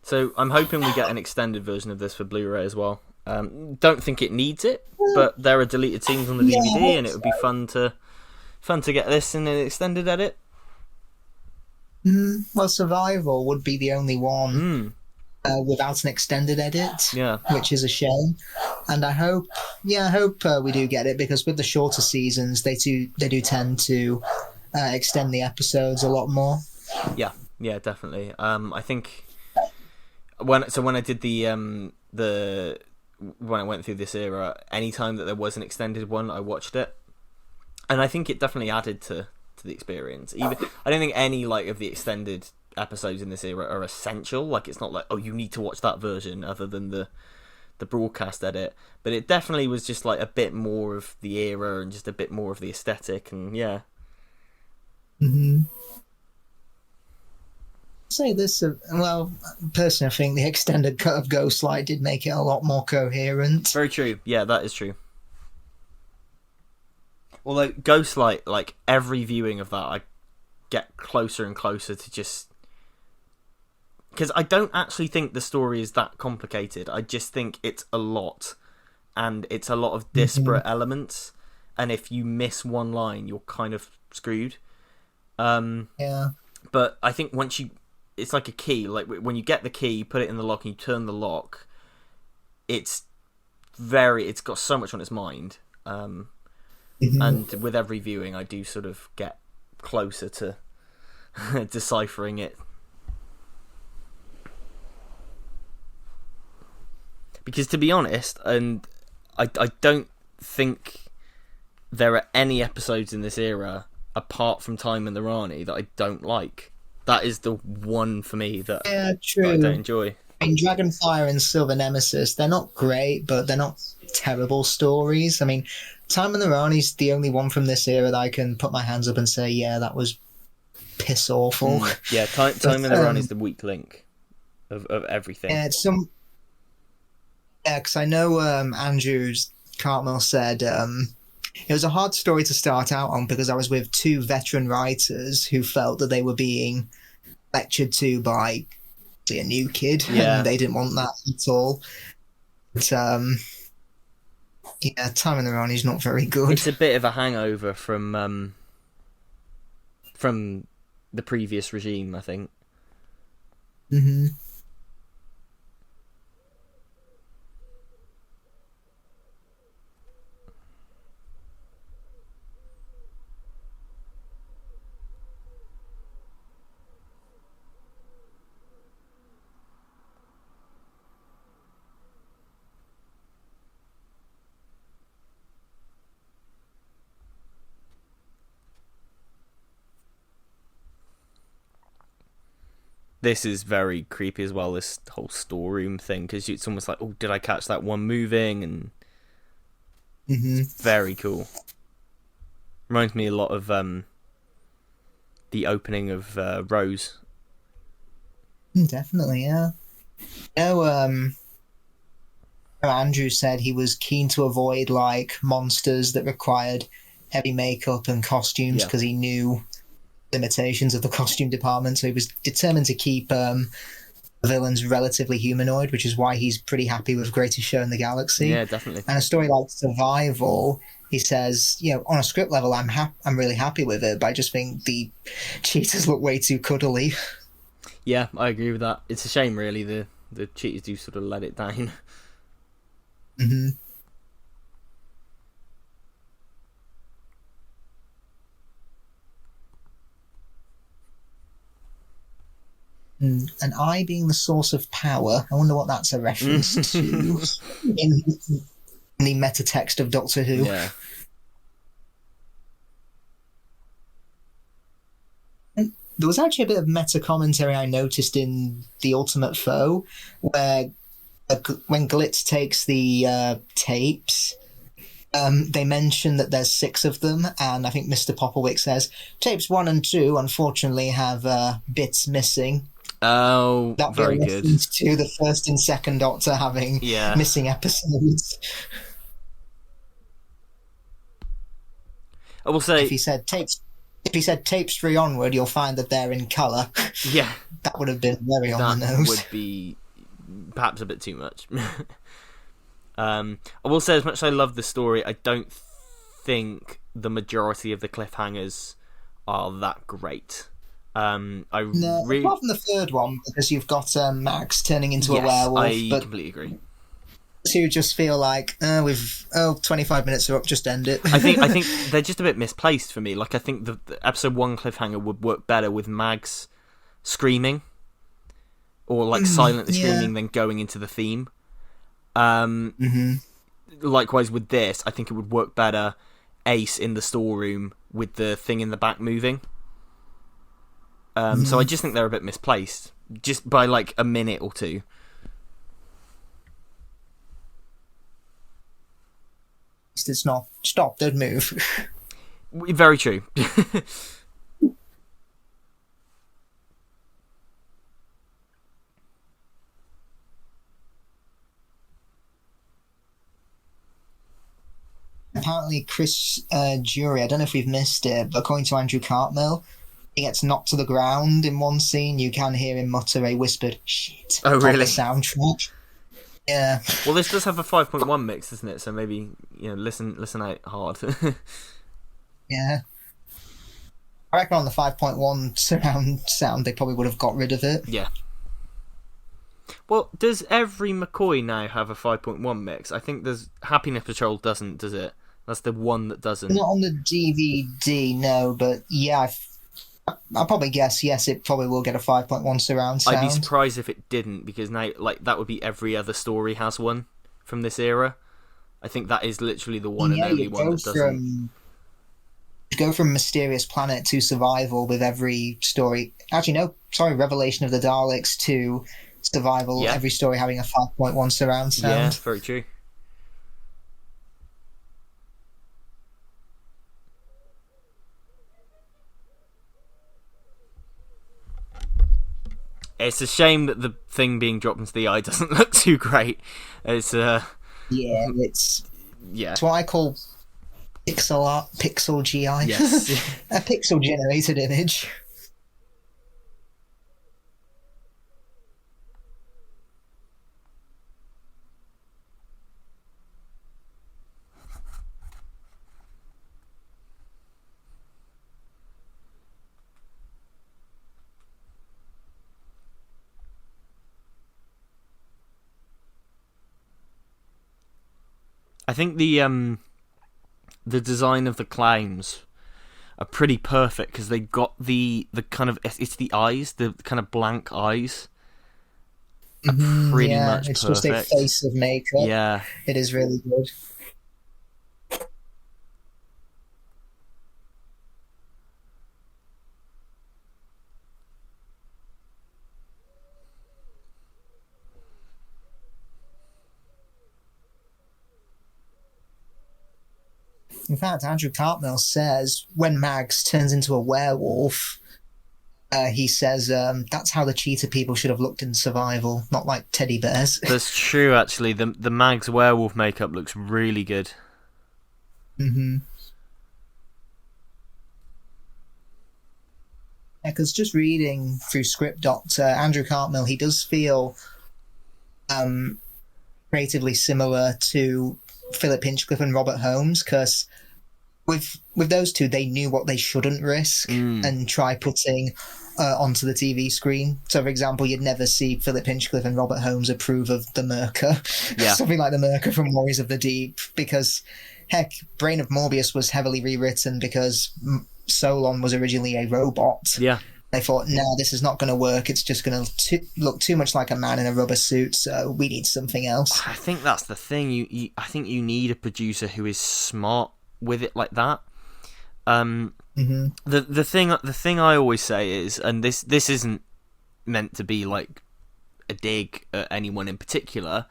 So I'm hoping we get an extended version of this for Blu-ray as well. Don't think it needs it, but there are deleted scenes on the DVD, and it would be fun to get this in an extended edit. Well, Survival would be the only one without an extended edit, which is a shame. And I hope we do get it, because with the shorter seasons, they do tend to extend the episodes a lot more. Yeah, definitely. I think. When I did when I went through this era, anytime that there was an extended one, I watched it, and I think it definitely added to the experience. Even I don't think any of the extended episodes in this era are essential. Like, it's not like, oh, you need to watch that version other than the broadcast edit. But it definitely was just like a bit more of the era and just a bit more of the aesthetic, and yeah. Say this, well, personally, I think the extended cut of Ghostlight did make it a lot more coherent. Very true. Yeah, that is true. Although Ghostlight, like, every viewing of that, I get closer and closer to just... Because I don't actually think the story is that complicated. I just think it's a lot. and it's a lot of disparate elements, and if you miss one line, you're kind of screwed. Yeah. But I think once it's like a key. Like when you get the key, you put it in the lock, and you turn the lock. It's got so much on its mind. And with every viewing, I do sort of get closer to deciphering it. Because to be honest, and I don't think there are any episodes in this era, apart from Time and the Rani, that I don't like. That is the one for me that, true. that I don't enjoy. I mean, Dragonfire and Silver Nemesis, they're not great, but they're not terrible stories. I mean, Time and the Rani's the only one from this era that I can put my hands up and say, yeah, that was piss awful. Yeah, Time and the Rani's the weak link of everything. Yeah, because I know Andrew Cartmel said it was a hard story to start out on because I was with two veteran writers who felt that they were being lectured to by a new kid, and they didn't want that at all. But Time and the Rani's not very good. It's a bit of a hangover from the previous regime, I think. Mm-hmm. This is very creepy as well, this whole storeroom thing, because it's almost like, oh, did I catch that one moving? And very cool. Reminds me a lot of the opening of Rose. Definitely, yeah. Andrew said he was keen to avoid like monsters that required heavy makeup and costumes because he knew limitations of the costume department, so he was determined to keep villains relatively humanoid, which is why he's pretty happy with Greatest Show in the Galaxy. Yeah, definitely. And a story like Survival, he says, on a script level, I'm really happy with it, but I just think the cheaters look way too cuddly. Yeah, I agree with that. It's a shame, really. The cheaters do sort of let it down. Mm-hmm. An eye being the source of power. I wonder what that's a reference to in the meta text of Doctor Who. Yeah. There was actually a bit of meta commentary I noticed in The Ultimate Foe, where when Glitz takes the tapes, they mention that there's 6 of them, and I think Mr. Popperwick says tapes 1 and 2 unfortunately have bits missing. Oh, that very good. To the first and second Doctor having missing episodes. I will say, if he said tapes 3 onward, you'll find that they're in colour. Yeah, that would have been very on the nose. That would be perhaps a bit too much. I will say, as much as I love the story, I don't think the majority of the cliffhangers are that great. Apart from the third one, because you've got Max turning into a werewolf. I completely agree. You just feel like 25 minutes are up, just end it. I think they're just a bit misplaced for me. Like, I think the episode 1 cliffhanger would work better with Mags screaming, or like silently screaming, then going into the theme. Likewise with this, I think it would work better Ace in the storeroom with the thing in the back moving. So I just think they're a bit misplaced, just by like a minute or two. It's not stop, don't move. Very true. Apparently, Chris Jury, I don't know if we've missed it, but according to Andrew Cartmel, he gets knocked to the ground in one scene. You can hear him mutter a whispered "shit" oh, really? on the soundtrack. Yeah, Well, this does have a 5.1 mix, doesn't it? So maybe listen out hard. yeah. I reckon on the 5.1 surround sound, they probably would have got rid of it. Yeah. Well, does every McCoy now have a 5.1 mix? I think there's Happiness Patrol doesn't, does it? That's the one that doesn't. Not on the DVD, no, but yeah, I'll probably guess yes, it probably will get a 5.1 surround sound. I'd be surprised if it didn't, because now, like, that would be every other story has one from this era. I think that is literally the one and only one that doesn't. Go from Mysterious Planet to Survival with every story. Actually, no, sorry, Revelation of the Daleks to Survival. Yeah. Every story having a 5.1 surround sound. Yeah, very true. It's a shame that the thing being dropped into the eye doesn't look too great. It's yeah, it's what I call pixel art, pixel GI. Yes. A pixel generated image. I think the design of the clowns are pretty perfect because they got the kind of, it's the eyes, the kind of blank eyes are pretty much it's perfect. Just a face of makeup. Yeah, it is really good. In fact, Andrew Cartmel says when Mags turns into a werewolf, he says that's how the cheetah people should have looked in Survival, not like teddy bears. That's true, actually. The Mags werewolf makeup looks really good. Mm-hmm. Yeah, because just reading through Script Doctor, Andrew Cartmel, he does feel creatively similar to Philip Hinchcliffe and Robert Holmes, because with those two, they knew what they shouldn't risk and try putting onto the TV screen. So, for example, you'd never see Philip Hinchcliffe and Robert Holmes approve of the Murker, something like the Murker from Warriors of the Deep, because, heck, Brain of Morbius was heavily rewritten because Solon was originally a robot. Yeah. They thought, no, this is not going to work. It's just going to look too much like a man in a rubber suit, so we need something else. I think that's the thing. I think you need a producer who is smart with it like that. The thing I always say is, and this isn't meant to be like a dig at anyone in particular,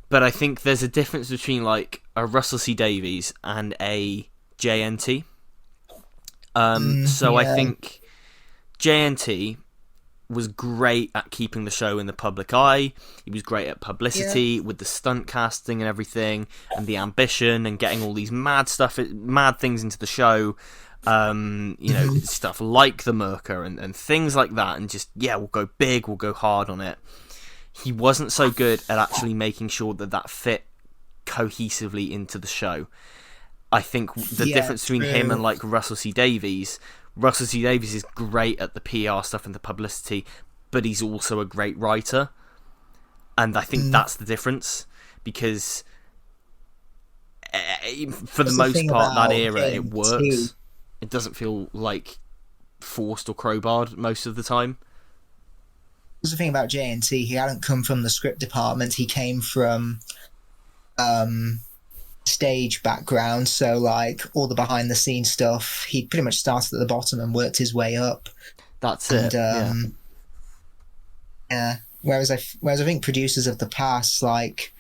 but I think there's a difference between like a Russell C Davies and a JNT. I think JNT was great at keeping the show in the public eye. He was great at publicity with the stunt casting and everything, and the ambition and getting all these mad things into the show. Stuff like the Murker and things like that, and just we'll go big, we'll go hard on it. He wasn't so good at actually making sure that fit cohesively into the show. I think the difference between him and like Russell C Davies is great at the PR stuff and the publicity, but he's also a great writer. And I think that's the difference, because for the most part, that era, it works. It doesn't feel like forced or crowbarred most of the time. There's the thing about JNT, he hadn't come from the script department, he came from stage background, so like all the behind the scenes stuff, he pretty much started at the bottom and worked his way up. That's it. Whereas I think producers of the past, like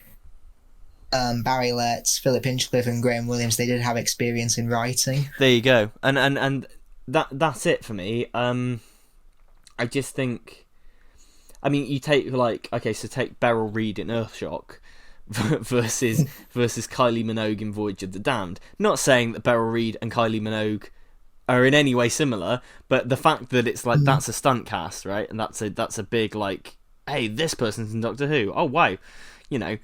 Barry Letts, Philip Hinchcliffe and Graham Williams, they did have experience in writing. There you go. And that's it for me. I just think, I mean, you take take Beryl Reid in Earthshock versus Kylie Minogue in Voyage of the Damned. Not saying that Beryl Reid and Kylie Minogue are in any way similar, but the fact that it's like that's a stunt cast, right? And that's a big like, hey, this person's in Doctor Who. Oh wow, you know.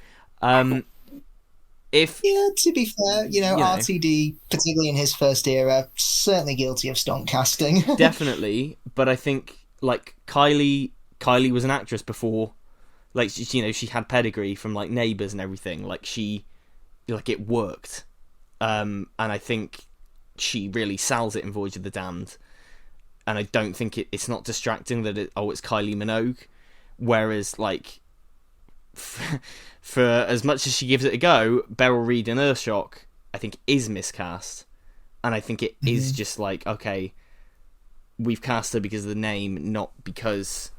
If Yeah, to be fair, RTD, particularly in his first era, certainly guilty of stunt casting. Definitely, but I think like Kylie was an actress before, like she had pedigree from like Neighbours and everything. Like it worked, and I think she really sells it in Voyage of the Damned. And I don't think it's not distracting that it's Kylie Minogue, whereas like for as much as she gives it a go, Beryl Reid in Earthshock I think is miscast, and I think it is just like, okay, we've cast her because of the name, not because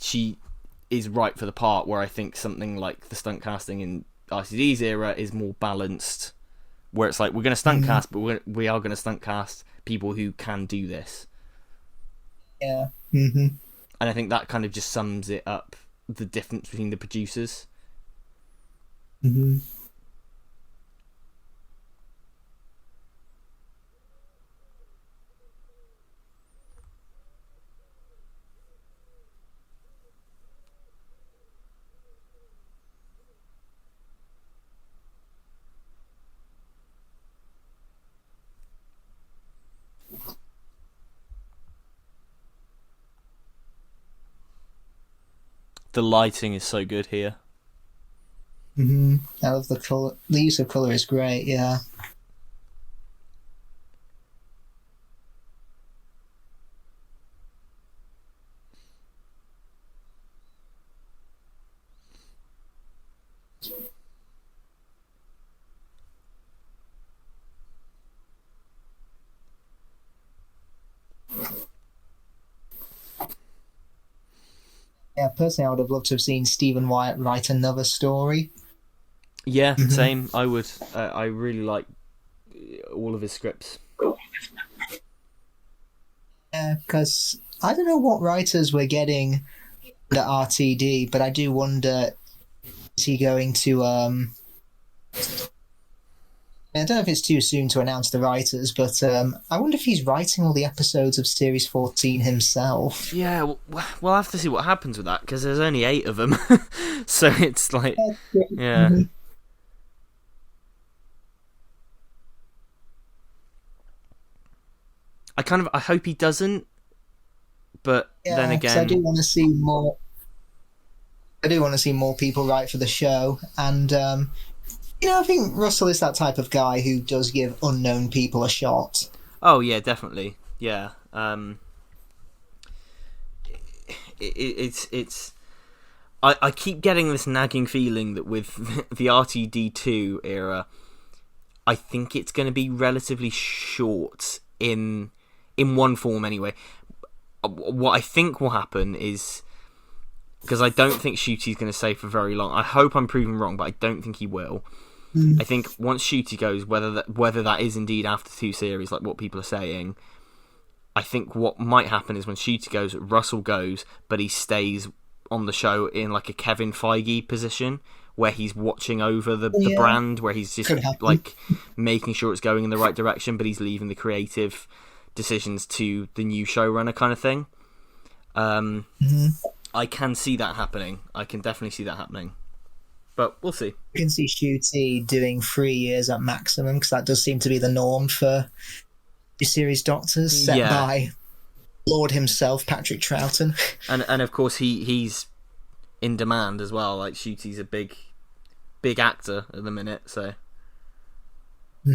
she is right for the part. Where I think something like the stunt casting in RCD's era is more balanced, where it's like, we're going to stunt cast, but we are going to stunt cast people who can do this. Yeah. And I think that kind of just sums it up, the difference between the producers. The lighting is so good here. I love the color. The use of color is great. Yeah. Yeah, personally, I would have loved to have seen Stephen Wyatt write another story. Yeah, same. I would. I really like all of his scripts. Yeah, because I don't know what writers we're getting at RTD, but I do wonder, is he going to... I don't know if it's too soon to announce the writers, but I wonder if he's writing all the episodes of Series 14 himself. Yeah, we'll have to see what happens with that, because there's only 8 of them. So it's like... Yeah. I hope he doesn't, but then again... I do want to see more... I do want to see more people write for the show, and... I think Russell is that type of guy who does give unknown people a shot. Oh yeah, definitely. Yeah. It's. I keep getting this nagging feeling that with the RTD2 era, I think it's going to be relatively short in one form anyway. What I think will happen is, because I don't think Shooty's going to stay for very long. I hope I'm proven wrong, but I don't think he will. I think once Shooty goes, whether that is indeed after 2 series, like what people are saying, I think what might happen is when Shooty goes, Russell goes, but he stays on the show in like a Kevin Feige position, where he's watching over the brand, where he's just like making sure it's going in the right direction, but he's leaving the creative decisions to the new showrunner kind of thing. I can see that happening. I can definitely see that happening. But we'll see. You can see Shooty doing 3 years at maximum, because that does seem to be the norm for your series doctors, set by Lord himself, Patrick Troughton. And of course he's in demand as well. Like, Shooty's a big actor at the minute, so. I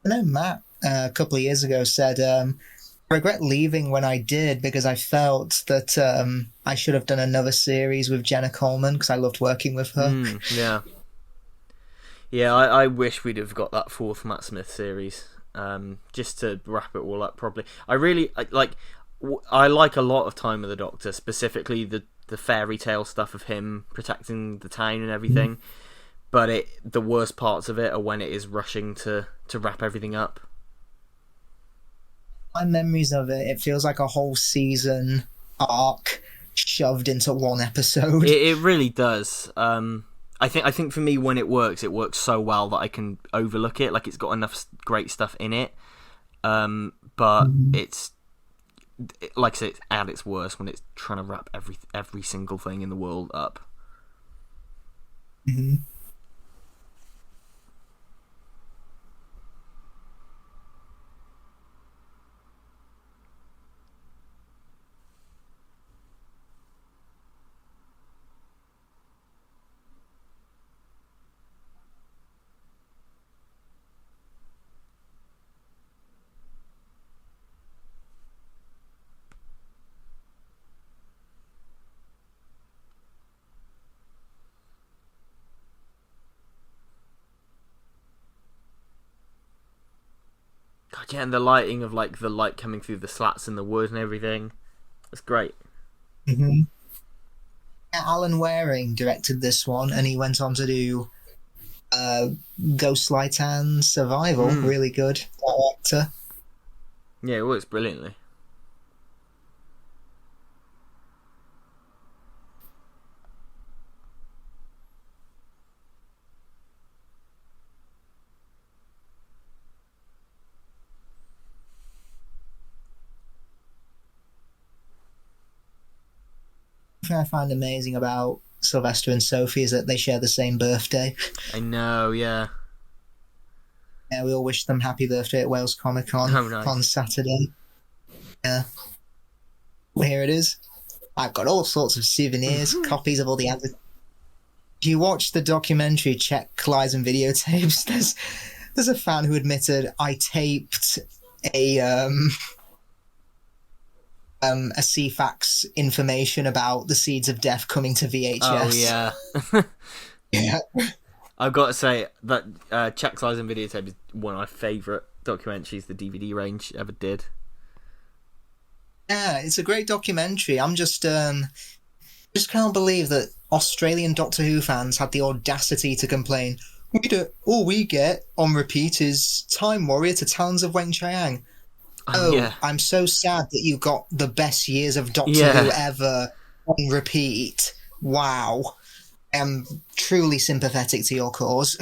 know Matt a couple of years ago said, I regret leaving when I did, because I felt that I should have done another series with Jenna Coleman, because I loved working with her. Yeah, I wish we'd have got that 4th Matt Smith series, just to wrap it all up properly. I like a lot of Time of the Doctor, specifically the fairy tale stuff of him protecting the town and everything. But the worst parts of it are when it is rushing to wrap everything up. My memories of it feels like a whole season arc shoved into one episode. It really does. I think for me, when it works so well that I can overlook it. Like, it's got enough great stuff in it, but it's like I say, it's at its worst when it's trying to wrap every single thing in the world up. Mm-hmm. God, yeah, and the lighting of like the light coming through the slats in the wood and everything. It's great. Mm-hmm. Alan Waring directed this one, and he went on to do Ghostlight and Survival. Really good director. Yeah, it works brilliantly. Thing I find amazing about Sylvester and Sophie is that they share the same birthday. I know, yeah. Yeah, we all wish them happy birthday at Wales Comic Con on Saturday. Yeah. Well, here it is. I've got all sorts of souvenirs, copies of all the other. If you watch the documentary, check Lies and Videotapes, there's a fan who admitted I taped a CFAX information about the Seeds of Death coming to VHS. Oh, yeah. Yeah. I've got to say that Check Lies and Videotape is one of my favourite documentaries the DVD range ever did. Yeah, it's a great documentary. I'm just can't believe that Australian Doctor Who fans had the audacity to complain. All we get on repeat is Time Warrior to Talons of Weng Chiang. Oh, yeah. I'm so sad that you got the best years of Doctor Who ever on repeat. Wow. I am truly sympathetic to your cause.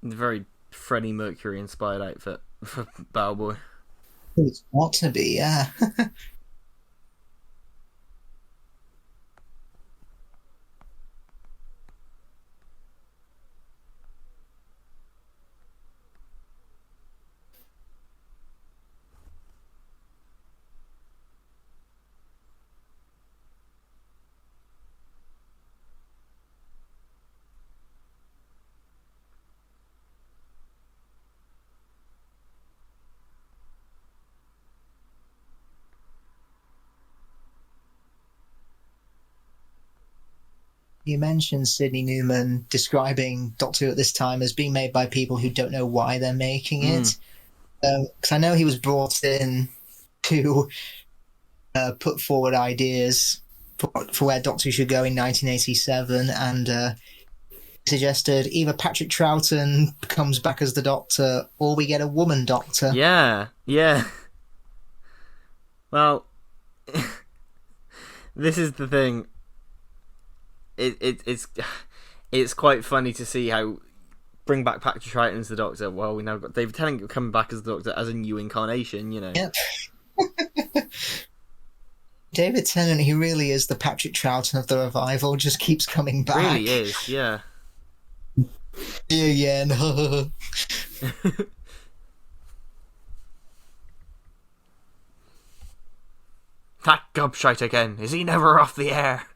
Very Freddie Mercury inspired outfit for Bowboy. It's got to be, yeah. You mentioned Sidney Newman describing Doctor Who at this time as being made by people who don't know why they're making it. Because I know he was brought in to put forward ideas for where Doctor Who should go in 1987, and suggested either Patrick Troughton comes back as the Doctor or we get a woman Doctor. Yeah. Well, this is the thing. It's quite funny to see how bring back Patrick Troughton as the Doctor. Well, we now got David Tennant coming back as the Doctor as a new incarnation. You know. Yep. David Tennant, he really is the Patrick Troughton of the revival. Just keeps coming back. Really is, yeah. Yeah. That gobshite again. Is he never off the air?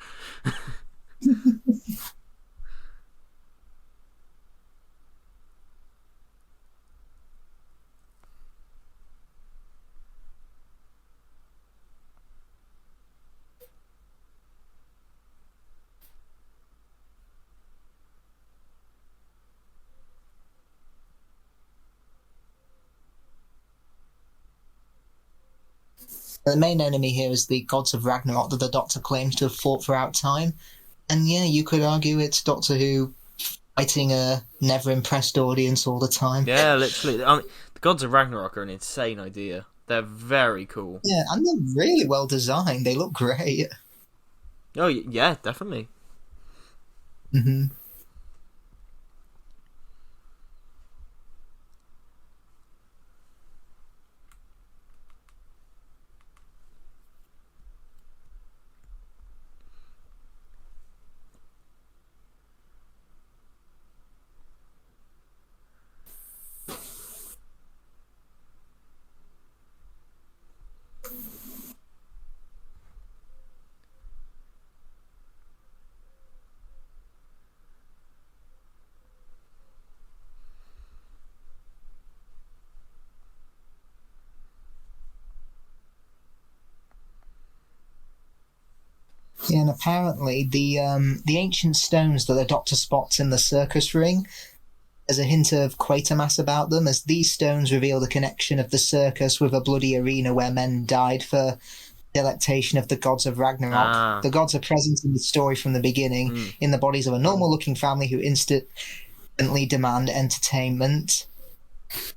The main enemy here is the gods of Ragnarok that the Doctor claims to have fought throughout time. And yeah, you could argue it's Doctor Who fighting a never-impressed audience all the time. Yeah, literally. I mean, the gods of Ragnarok are an insane idea. They're very cool. Yeah, and they're really well designed. They look great. Oh, yeah, definitely. Mm-hmm. Yeah, and apparently the ancient stones that the Doctor spots in the circus ring, there's a hint of Quatermass about them, as these stones reveal the connection of the circus with a bloody arena where men died for delectation of the gods of Ragnarok. The gods are present in the story from the beginning in the bodies of a normal-looking family who instantly demand entertainment.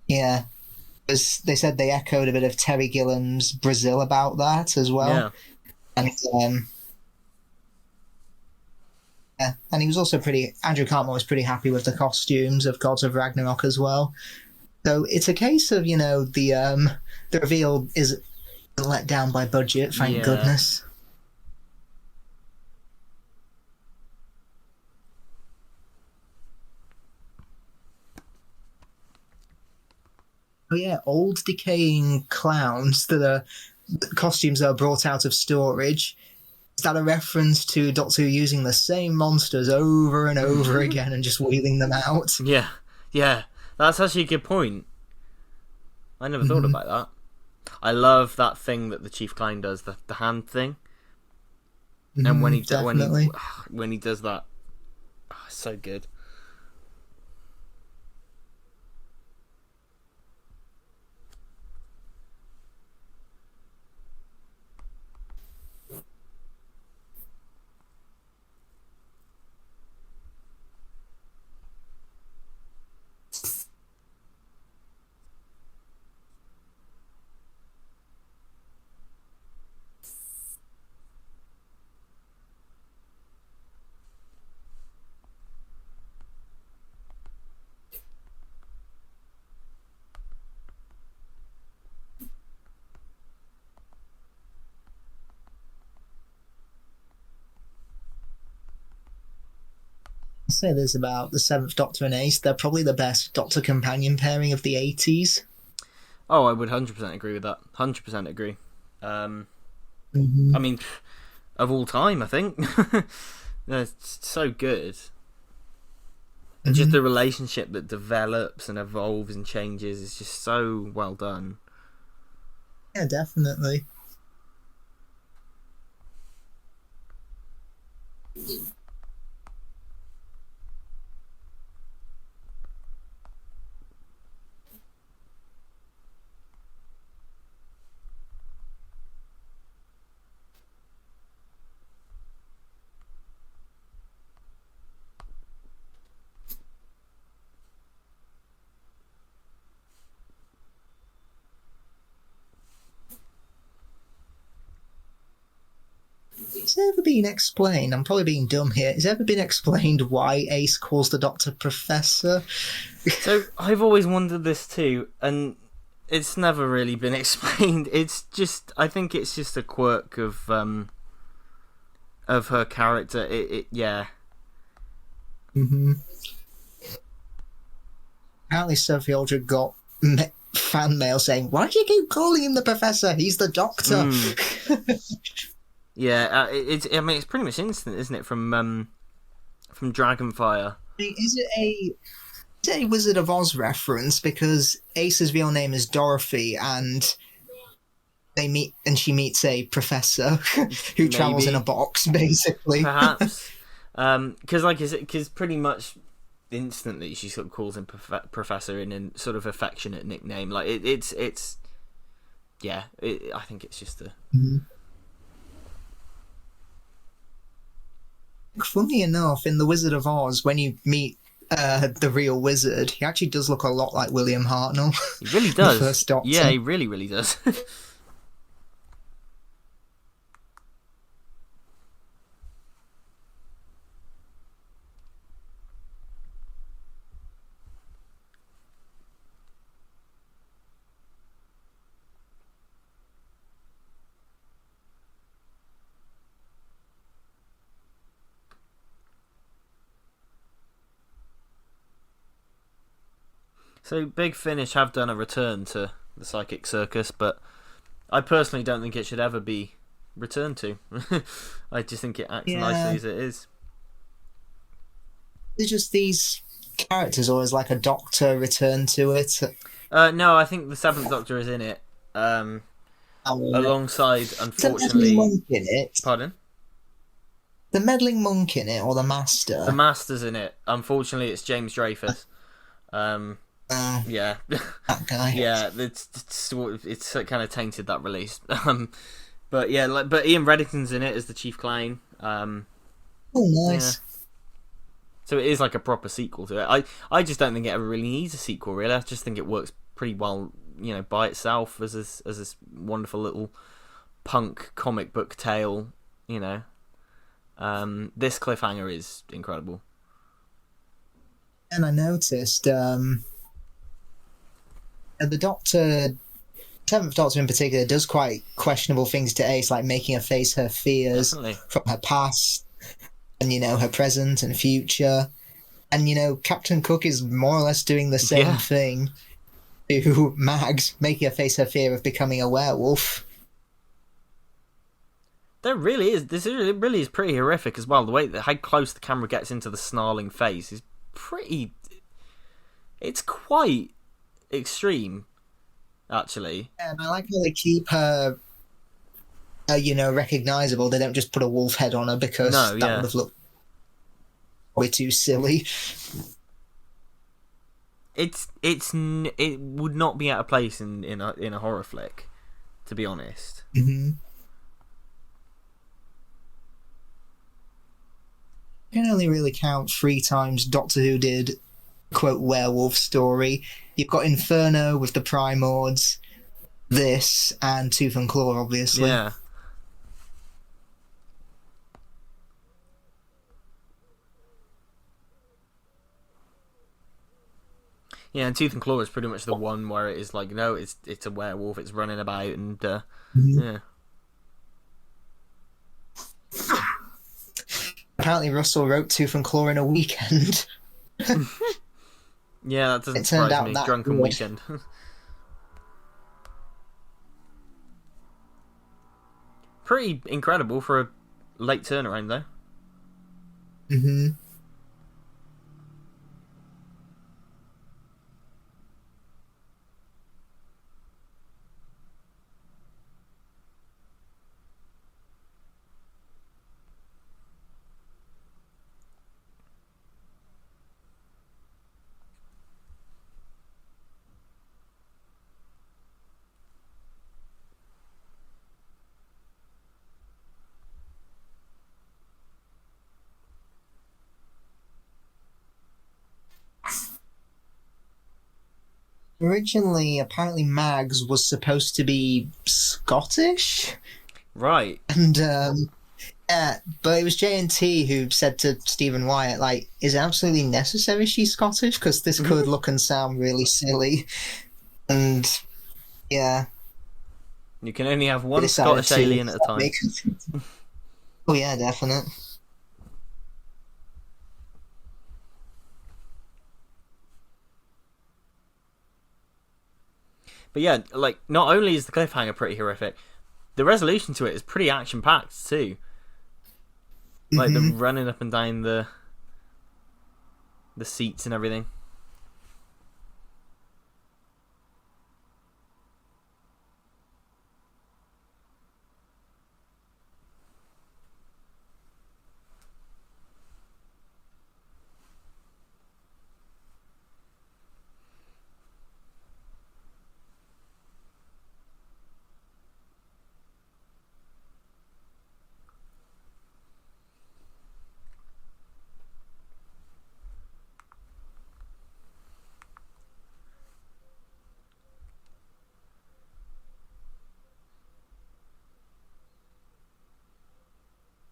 Yeah. As they said, they echoed a bit of Terry Gilliam's Brazil about that as well. Yeah. And he was also Andrew Cartmel was pretty happy with the costumes of Gods of Ragnarok as well. So it's a case of, the reveal isn't let down by budget, thank goodness. Oh yeah, old decaying clowns costumes that are brought out of storage. Is that a reference to Doctor Who using the same monsters over and over again and just wheeling them out? Yeah. That's actually a good point. I never thought about that. I love that thing that the Chief Klein does, the hand thing. And when he does that, it's so good. I'd say there's about the Seventh Doctor and Ace. They're probably the best Doctor companion pairing of the 80s. Oh, I would 100% agree with that. 100% agree. I mean, of all time, I think. It's so good. And just the relationship that develops and evolves and changes is just so well done. Yeah, definitely. It's ever been explained? I'm probably being dumb here. Has it ever been explained why Ace calls the Doctor Professor? So I've always wondered this too, and it's never really been explained. It's just, I think it's just a quirk of her character. Yeah. Mm-hmm. Apparently, Sophie Aldred got fan mail saying, "Why do you keep calling him the Professor? He's the Doctor." Yeah, I mean, it's pretty much instant, isn't it? From Dragonfire. Is it a Wizard of Oz reference? Because Ace's real name is Dorothy, and she meets a professor who travels in a box, basically. Perhaps, because pretty much instantly she sort of calls him Professor in a sort of affectionate nickname. Like it's yeah. I think it's just a. Mm-hmm. Funny enough, in The Wizard of Oz, when you meet the real wizard, he actually does look a lot like William Hartnell. He really does. The first Doctor. Yeah, he really, really does. So Big Finish have done a return to the Psychic Circus, but I personally don't think it should ever be returned to. I just think it acts nicely as it is. It's just these characters always like a Doctor return to it. No, I think the Seventh Doctor is in it. Alongside, unfortunately... The monk in it. Pardon? The meddling monk in it, or the Master? The Master's in it. Unfortunately, it's James Dreyfus. Yeah, that guy. Yeah, it's kind of tainted that release. But yeah, but Ian Reddington's in it as the Chief Clown. Oh, nice. Yeah. So it is like a proper sequel to it. I just don't think it ever really needs a sequel. Really, I just think it works pretty well, by itself as this wonderful little punk comic book tale. This cliffhanger is incredible. And I noticed the Doctor, Seventh Doctor in particular, does quite questionable things to Ace, like making her face her fears from her past, and her present and future. And Captain Cook is more or less doing the same thing to Mags, making her face her fear of becoming a werewolf. There really is. It really is pretty horrific as well. The way how close the camera gets into the snarling face is pretty. It's quite extreme, actually. And I like how they keep her, recognizable. They don't just put a wolf head on her because that would have looked way too silly. It would not be out of place in a horror flick, to be honest. Mm-hmm. You can only really count 3 times Doctor Who did, quote, werewolf story. You've got Inferno with the Primords, this, and Tooth and Claw, obviously. Yeah. Yeah, and Tooth and Claw is pretty much the one where it is like, no, it's a werewolf, it's running about, and yeah. Apparently Russell wrote Tooth and Claw in a weekend. Yeah, that doesn't surprise me. Drunken weekend. Pretty incredible for a late turnaround, though. Mm-hmm. Originally, apparently Mags was supposed to be Scottish. Right. And But it was J&T who said to Stephen Wyatt, like, is it absolutely necessary she's Scottish? Because this could look and sound really silly. And, yeah. You can only have they one decided Scottish to alien at a time. Oh, yeah, definite. But yeah, like, not only is the cliffhanger pretty horrific, the resolution to it is pretty action-packed too. Like the running up and down the seats and everything.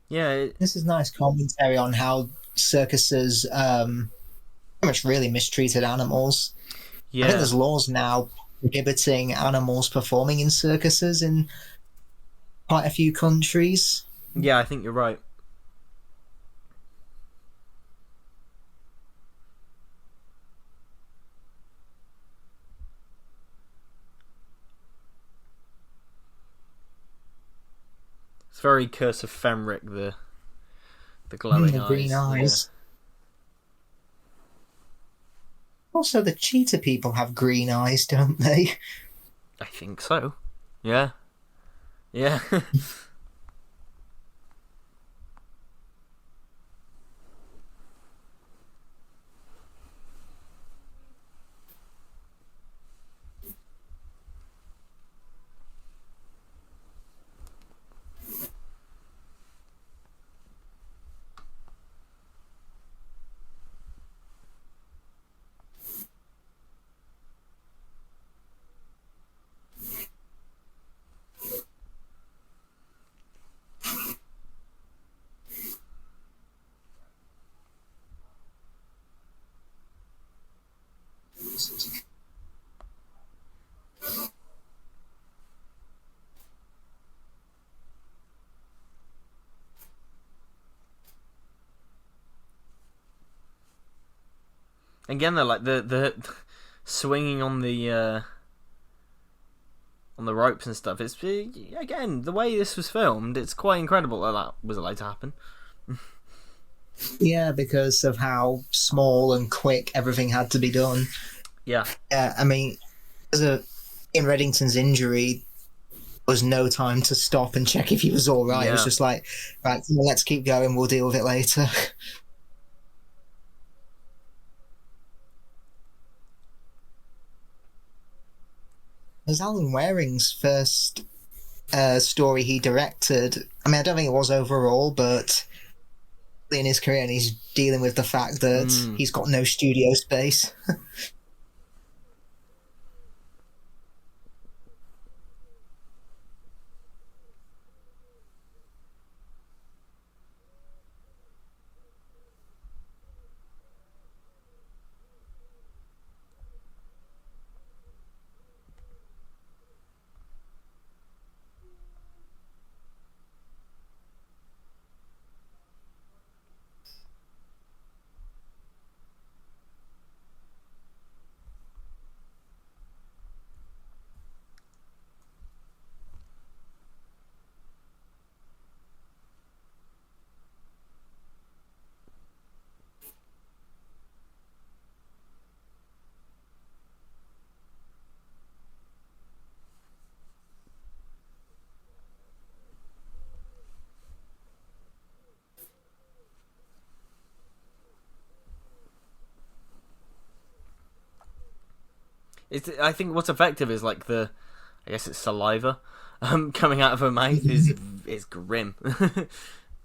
Yeah, This is nice commentary on how circuses pretty much really mistreated animals. I think yeah, there's laws now prohibiting animals performing in circuses in quite a few countries. yeah. I think you're right. It's very Curse of Fenric, the glowing The eyes. green eyes. Yeah. Also, the cheetah people have green eyes, don't they? I think so. Yeah, yeah. Again, though, like the swinging on the ropes and stuff. It's again the way this was filmed. It's quite incredible that was allowed to happen. Yeah, because of how small and quick everything had to be done. Yeah, Yeah, I mean, in Reddington's injury, there was no time to stop and check if he was all right. It was Yeah. just like, right, well, let's keep going. We'll deal with it later. It was Alan Waring's first story he directed. I mean, I don't think it was overall, but in his career, and he's dealing with the fact that he's got no studio space. I think what's effective is like I guess it's saliva, coming out of her mouth is grim.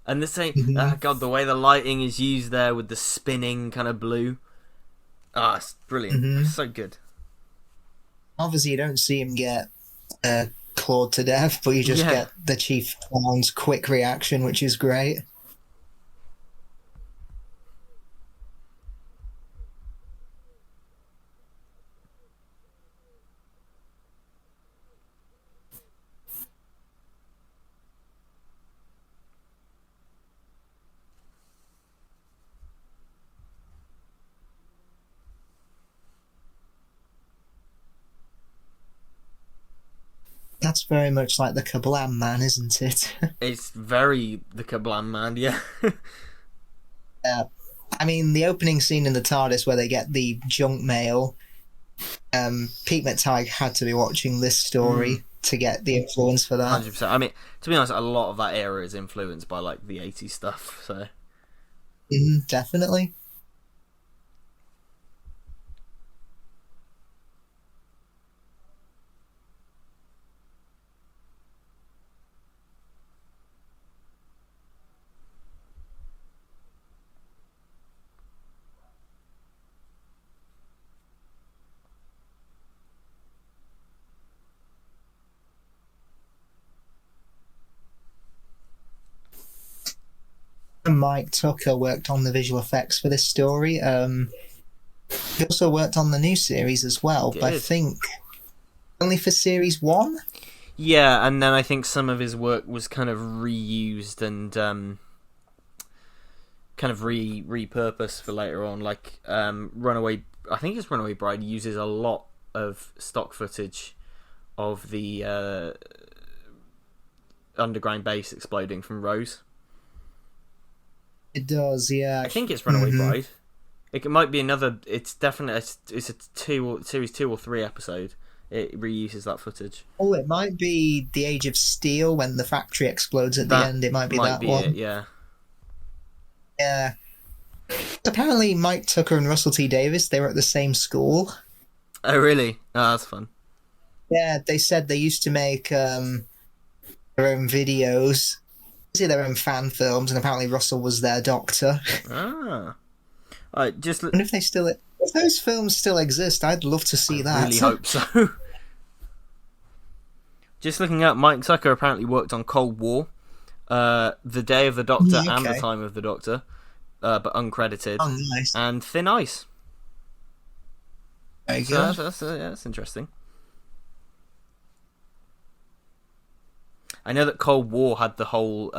And the same, God, the way the lighting is used there with the spinning kind of blue, it's brilliant. It's so good. Obviously, you don't see him get clawed to death, but you just Yeah. get the Chief Clown's quick reaction, which is great. That's very much like the Kablam Man, isn't it? It's very the Kablam Man, yeah. uh, I mean, the opening scene in the TARDIS where they get the junk mail. Pete McTighe had to be watching this story to get the influence for that. 100%. I mean, to be honest, a lot of that era is influenced by like the 80s stuff, so. Definitely. Mike Tucker worked on the visual effects for this story. He also worked on the new series as well, but I think only for series 1. Yeah, and then I think some of his work was kind of reused and kind of repurposed for later on. Like Runaway, I think it's Runaway Bride uses a lot of stock footage of the underground base exploding from Rose. It does, yeah. I think it's Runaway Bride. It might be another. It's definitely it's a series 2 or 3 episode. It reuses that footage. Oh, it might be The Age of Steel when the factory explodes at the end. It might be that one. It, yeah. Yeah. Apparently, Mike Tucker and Russell T Davies, they were at the same school. Oh, really? Oh, that's fun. Yeah, they said they used to make their own videos, their own fan films, and apparently Russell was their doctor. Ah. Just. And if those films still exist, I'd love to see that. I really hope so. Just looking up, Mike Tucker apparently worked on Cold War, The Day of the Doctor and The Time of the Doctor, but uncredited. Oh, nice. And Thin Ice. There you go. That's interesting. I know that Cold War had the whole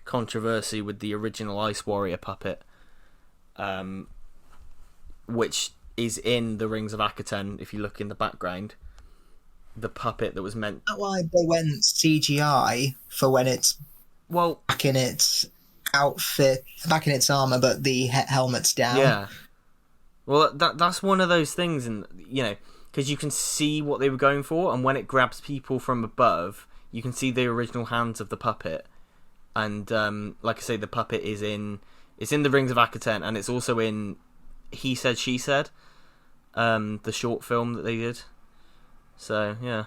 controversy with the original Ice Warrior puppet, which is in the Rings of Akaten. If you look in the background, the puppet that was meant. That's why they went CGI for when it's back in its outfit, back in its armor, but the helmet's down. Yeah. Well, that's one of those things, and because you can see what they were going for, and when it grabs people from above, you can see the original hands of the puppet, and like I say, the puppet is in the Rings of Akaten, and it's also in He Said, She Said, the short film that they did. So yeah.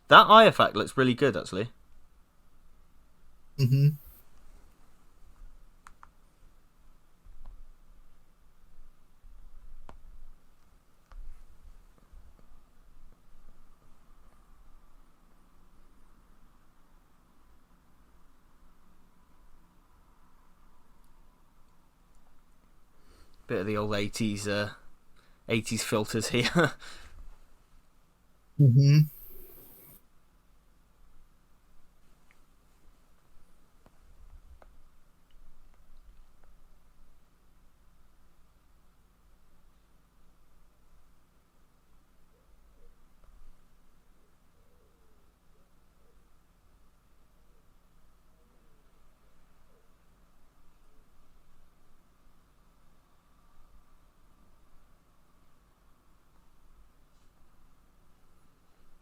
That eye effect looks really good, actually. Bit of the old 80s filters here.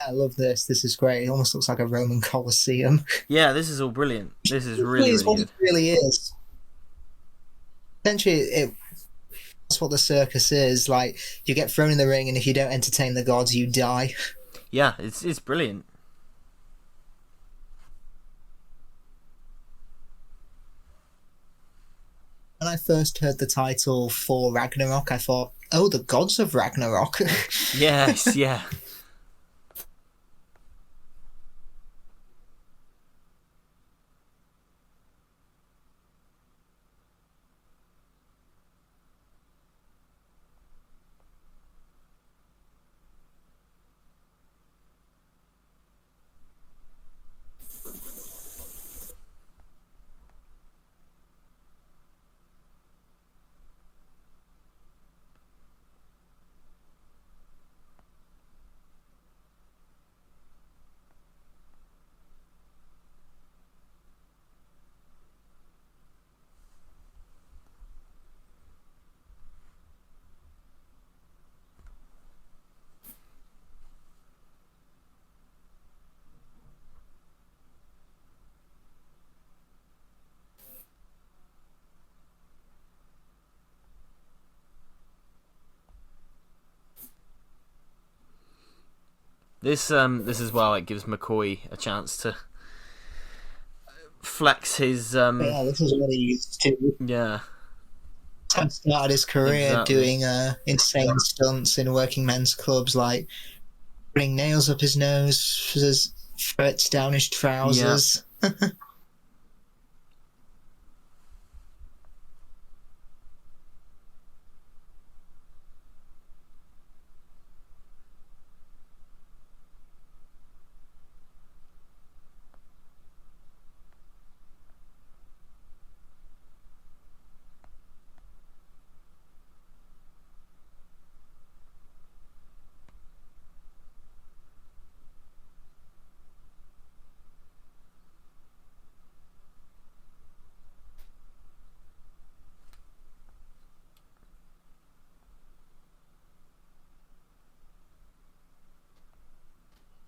I love this. This is great. It almost looks like a Roman Colosseum. Yeah, this is all brilliant. This is really, really what good. It really is. Essentially, that's what the circus is. Like, you get thrown in the ring, and if you don't entertain the gods, you die. Yeah, it's brilliant. When I first heard the title for Ragnarok, I thought, oh, the gods of Ragnarok. Yes, yeah. This as well, it gives McCoy a chance to flex his Yeah, this is what he used to. yeah, Started his career exactly. doing insane stunts in working men's clubs, like putting nails up his nose, his shirts down his Yeah. trousers.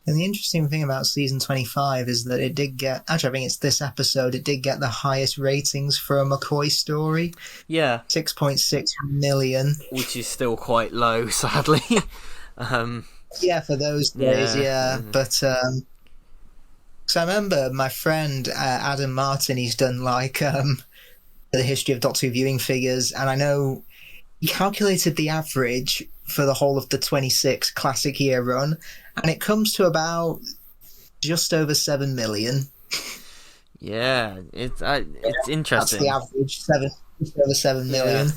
And the interesting thing about season 25 is that it did get, actually, I think it's this episode, it did get the highest ratings for a McCoy story. Yeah. 6.6 million. Which is still quite low, sadly. Yeah, for those days, yeah. Mm. But, so I remember my friend Adam Martin, he's done like the history of Doctor Who viewing figures, and I know he calculated the average for the whole of the 26 classic year run, and it comes to about just over 7 million. Yeah, it's interesting. That's the average, just over 7 million.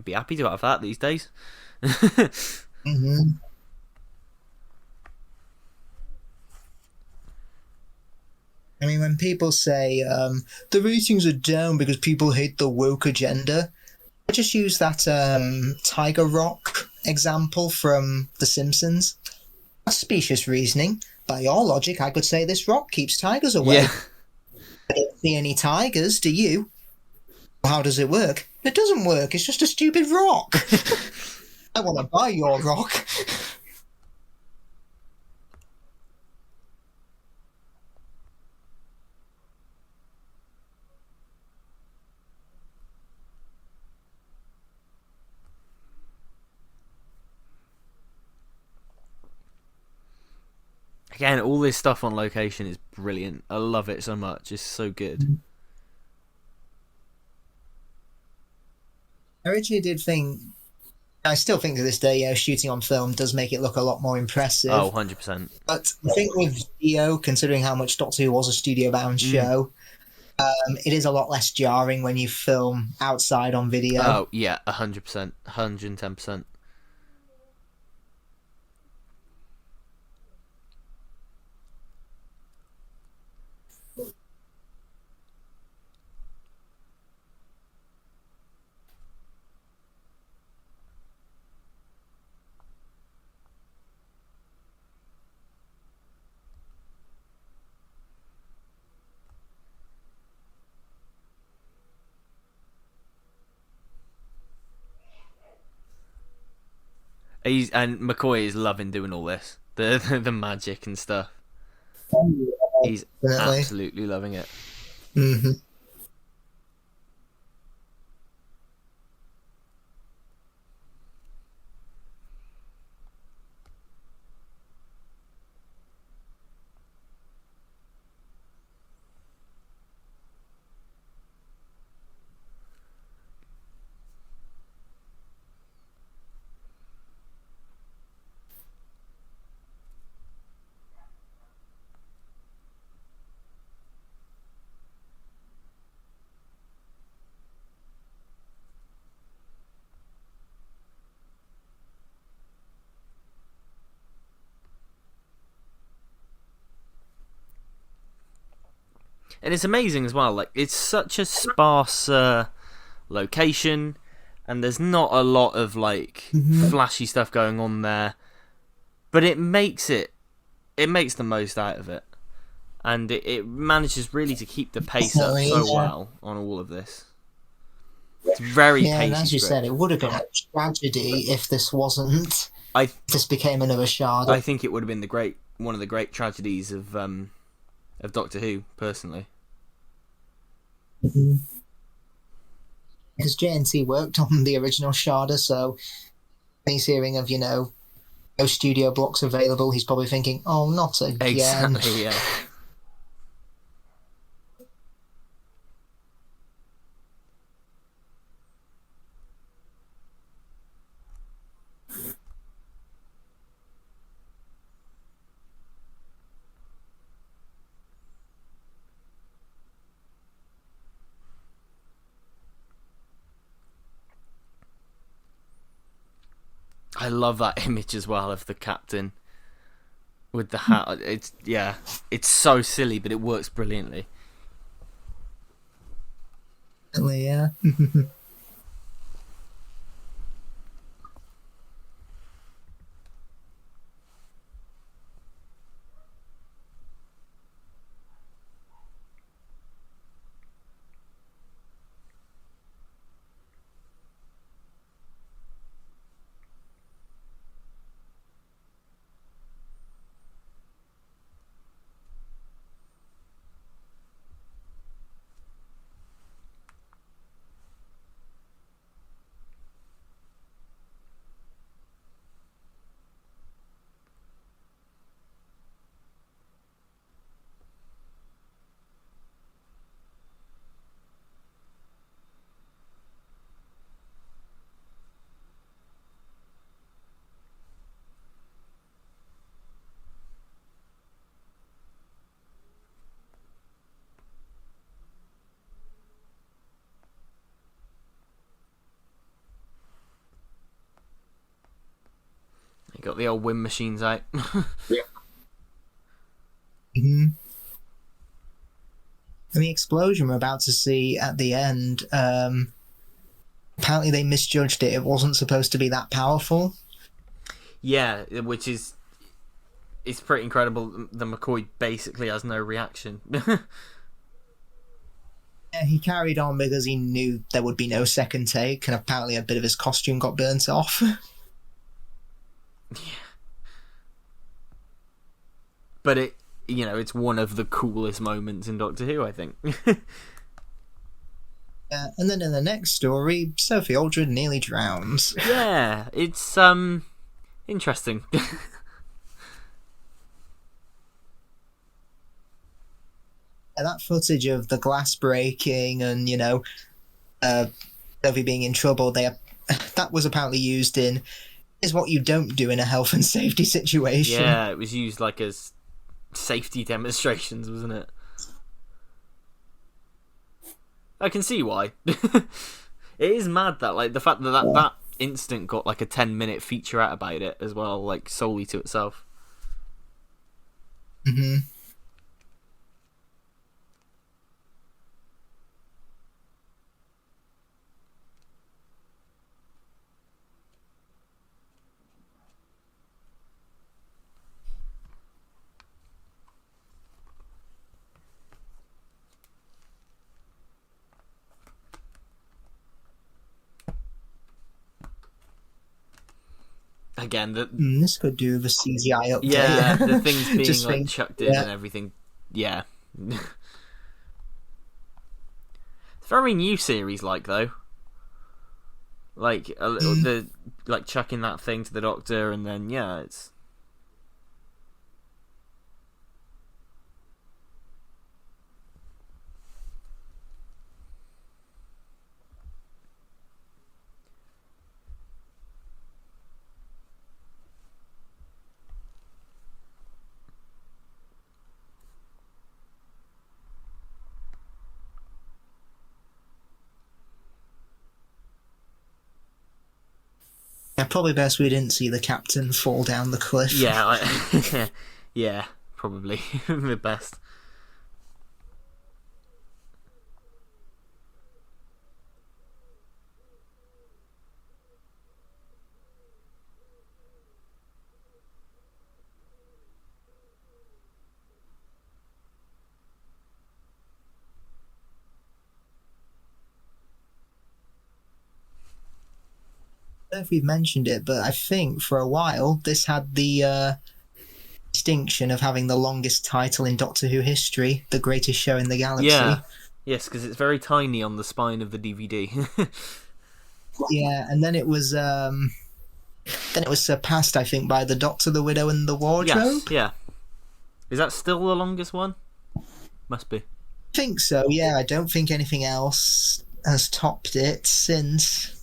Be happy to have that these days. Mm-hmm. I mean, when people say the ratings are down because people hate the woke agenda, I just use that Tiger Rock example from The Simpsons. That's specious reasoning. By your logic, I could say this rock keeps tigers away. Yeah. I don't see any tigers, do you? How does it work? It doesn't work, it's just a stupid rock. I want to buy your rock. Again, all this stuff on location is brilliant. I love it so much. It's so good. I originally did think, I still think to this day, shooting on film does make it look a lot more impressive. Oh, 100%. But I think with Dio, considering how much Doctor Who was a studio-bound show, it is a lot less jarring when you film outside on video. Oh, yeah, 100%. 110%. And McCoy is loving doing all this, the magic and stuff. He's Definitely. absolutely loving it. Mm-hmm. And it's amazing as well. Like, it's such a sparse location, and there's not a lot of like flashy stuff going on there, but it makes the most out of it, and it manages really to keep the pace up so well on all of this. It's very pacey. And as you said, it would have been a tragedy if this wasn't. This became another Shard. I think it would have been one of the great tragedies of Doctor Who, personally. Because JNT worked on the original Sharda, so when he's hearing of, no studio blocks available, he's probably thinking, oh, not again. Exactly, yeah. I love that image as well of the captain with the hat. It's so silly, but it works brilliantly. Yeah. You got the old wind machines out. Yeah. And the explosion we're about to see at the end, apparently they misjudged it. It wasn't supposed to be that powerful. Yeah, which is... It's pretty incredible that McCoy basically has no reaction. Yeah, he carried on because he knew there would be no second take, and apparently a bit of his costume got burnt off. Yeah. But it's one of the coolest moments in Doctor Who, I think. And then in the next story, Sophie Aldred nearly drowns. Yeah, it's interesting. That footage of the glass breaking and, Sophie being in trouble, that was apparently used in is what you don't do in a health and safety situation. Yeah, it was used like as safety demonstrations, wasn't it? I can see why. It is mad that the fact that incident got like a 10-minute feature out about it as well, like solely to itself. Mm-hmm. Again, this could do the CGI update. Yeah, the things being chucked in and everything. Yeah. It's a very new series, though. The chucking that thing to the Doctor, and then it's. Yeah, probably best we didn't see the captain fall down the cliff. Yeah, yeah, probably the best. don't know if we've mentioned it, but I think for a while this had the distinction of having the longest title in Doctor Who history, the greatest show in the galaxy. Yeah, yes, because it's very tiny on the spine of the DVD. Yeah, and then it was surpassed, I think, by the Doctor, the Widow, and the Wardrobe. Yes, yeah. Is that still the longest one? Must be. I think so. Yeah, I don't think anything else has topped it since.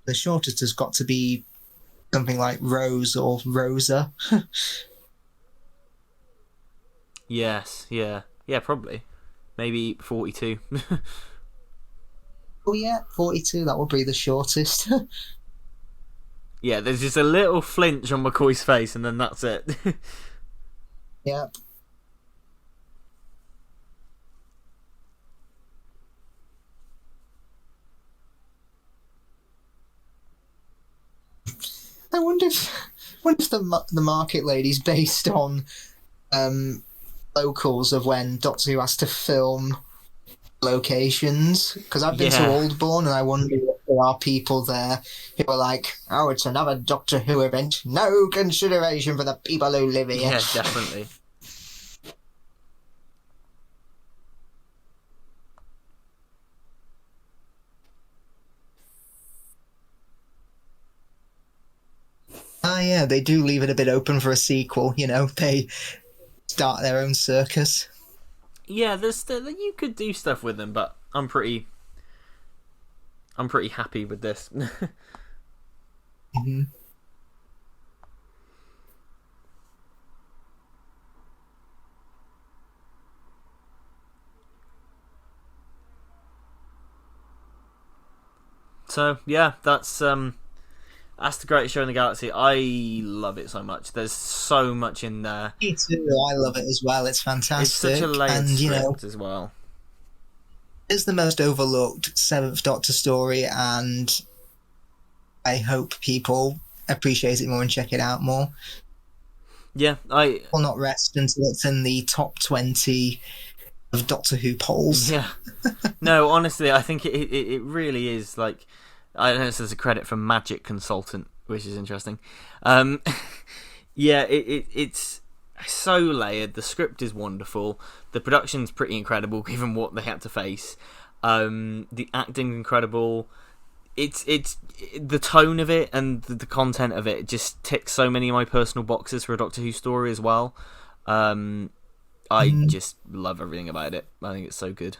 The shortest has got to be something like Rose or Rosa. Yes, yeah. Yeah, probably. Maybe 42. Oh yeah, 42, that would be the shortest. Yeah, there's just a little flinch on McCoy's face, and then that's it. Yep. I wonder if the market lady's based on locals of when Doctor Who has to film locations, because I've been to Aldbourne and I wonder if there are people there who are like, oh, it's another Doctor Who event, no consideration for the people who live here. Yeah, definitely. Yeah, they do leave it a bit open for a sequel, they start their own circus. Yeah, you could do stuff with them, but I'm pretty happy with this. Mm-hmm. So yeah, that's the greatest show in the galaxy. I love it so much. There's so much in there. Me too. I love it as well. It's fantastic. It's such a layered script as well. It's the most overlooked Seventh Doctor story, and I hope people appreciate it more and check it out more. Yeah, I will not rest until it's in the top 20 of Doctor Who polls. Yeah. No, honestly, I think it really is like. I don't know if there's a credit from Magic Consultant, which is interesting. Yeah, it's so layered. The script is wonderful. The production's pretty incredible, given what they had to face. The acting's incredible. It's the tone of it and the content of it just ticks so many of my personal boxes for a Doctor Who story as well. I just love everything about it. I think it's so good.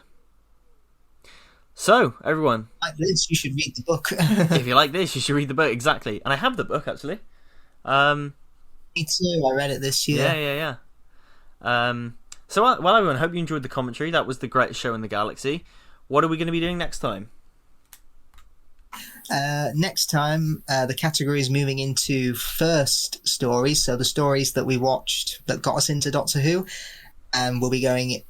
So, everyone, like this, you should read the book. If you like this, you should read the book, exactly. And I have the book, actually. Me too, I read it this year. Yeah. So, well, everyone, hope you enjoyed the commentary. That was the greatest show in the galaxy. What are we going to be doing next time? Next time, the category is moving into first stories, so the stories that we watched that got us into Doctor Who, and we'll be going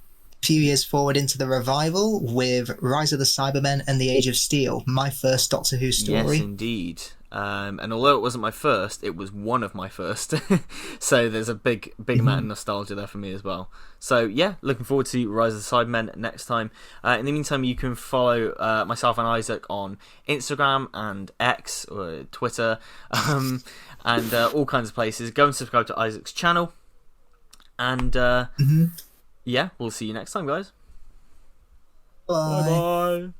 few years forward into the revival with Rise of the Cybermen and the Age of Steel, my first Doctor Who story. Yes, indeed. And although it wasn't my first, it was one of my first. So there's a big amount of nostalgia there for me as well. So yeah, looking forward to Rise of the Cybermen next time. In the meantime, you can follow myself and Isaac on Instagram and X or Twitter and all kinds of places. Go and subscribe to Isaac's channel. And yeah, we'll see you next time, guys. Bye. Bye-bye.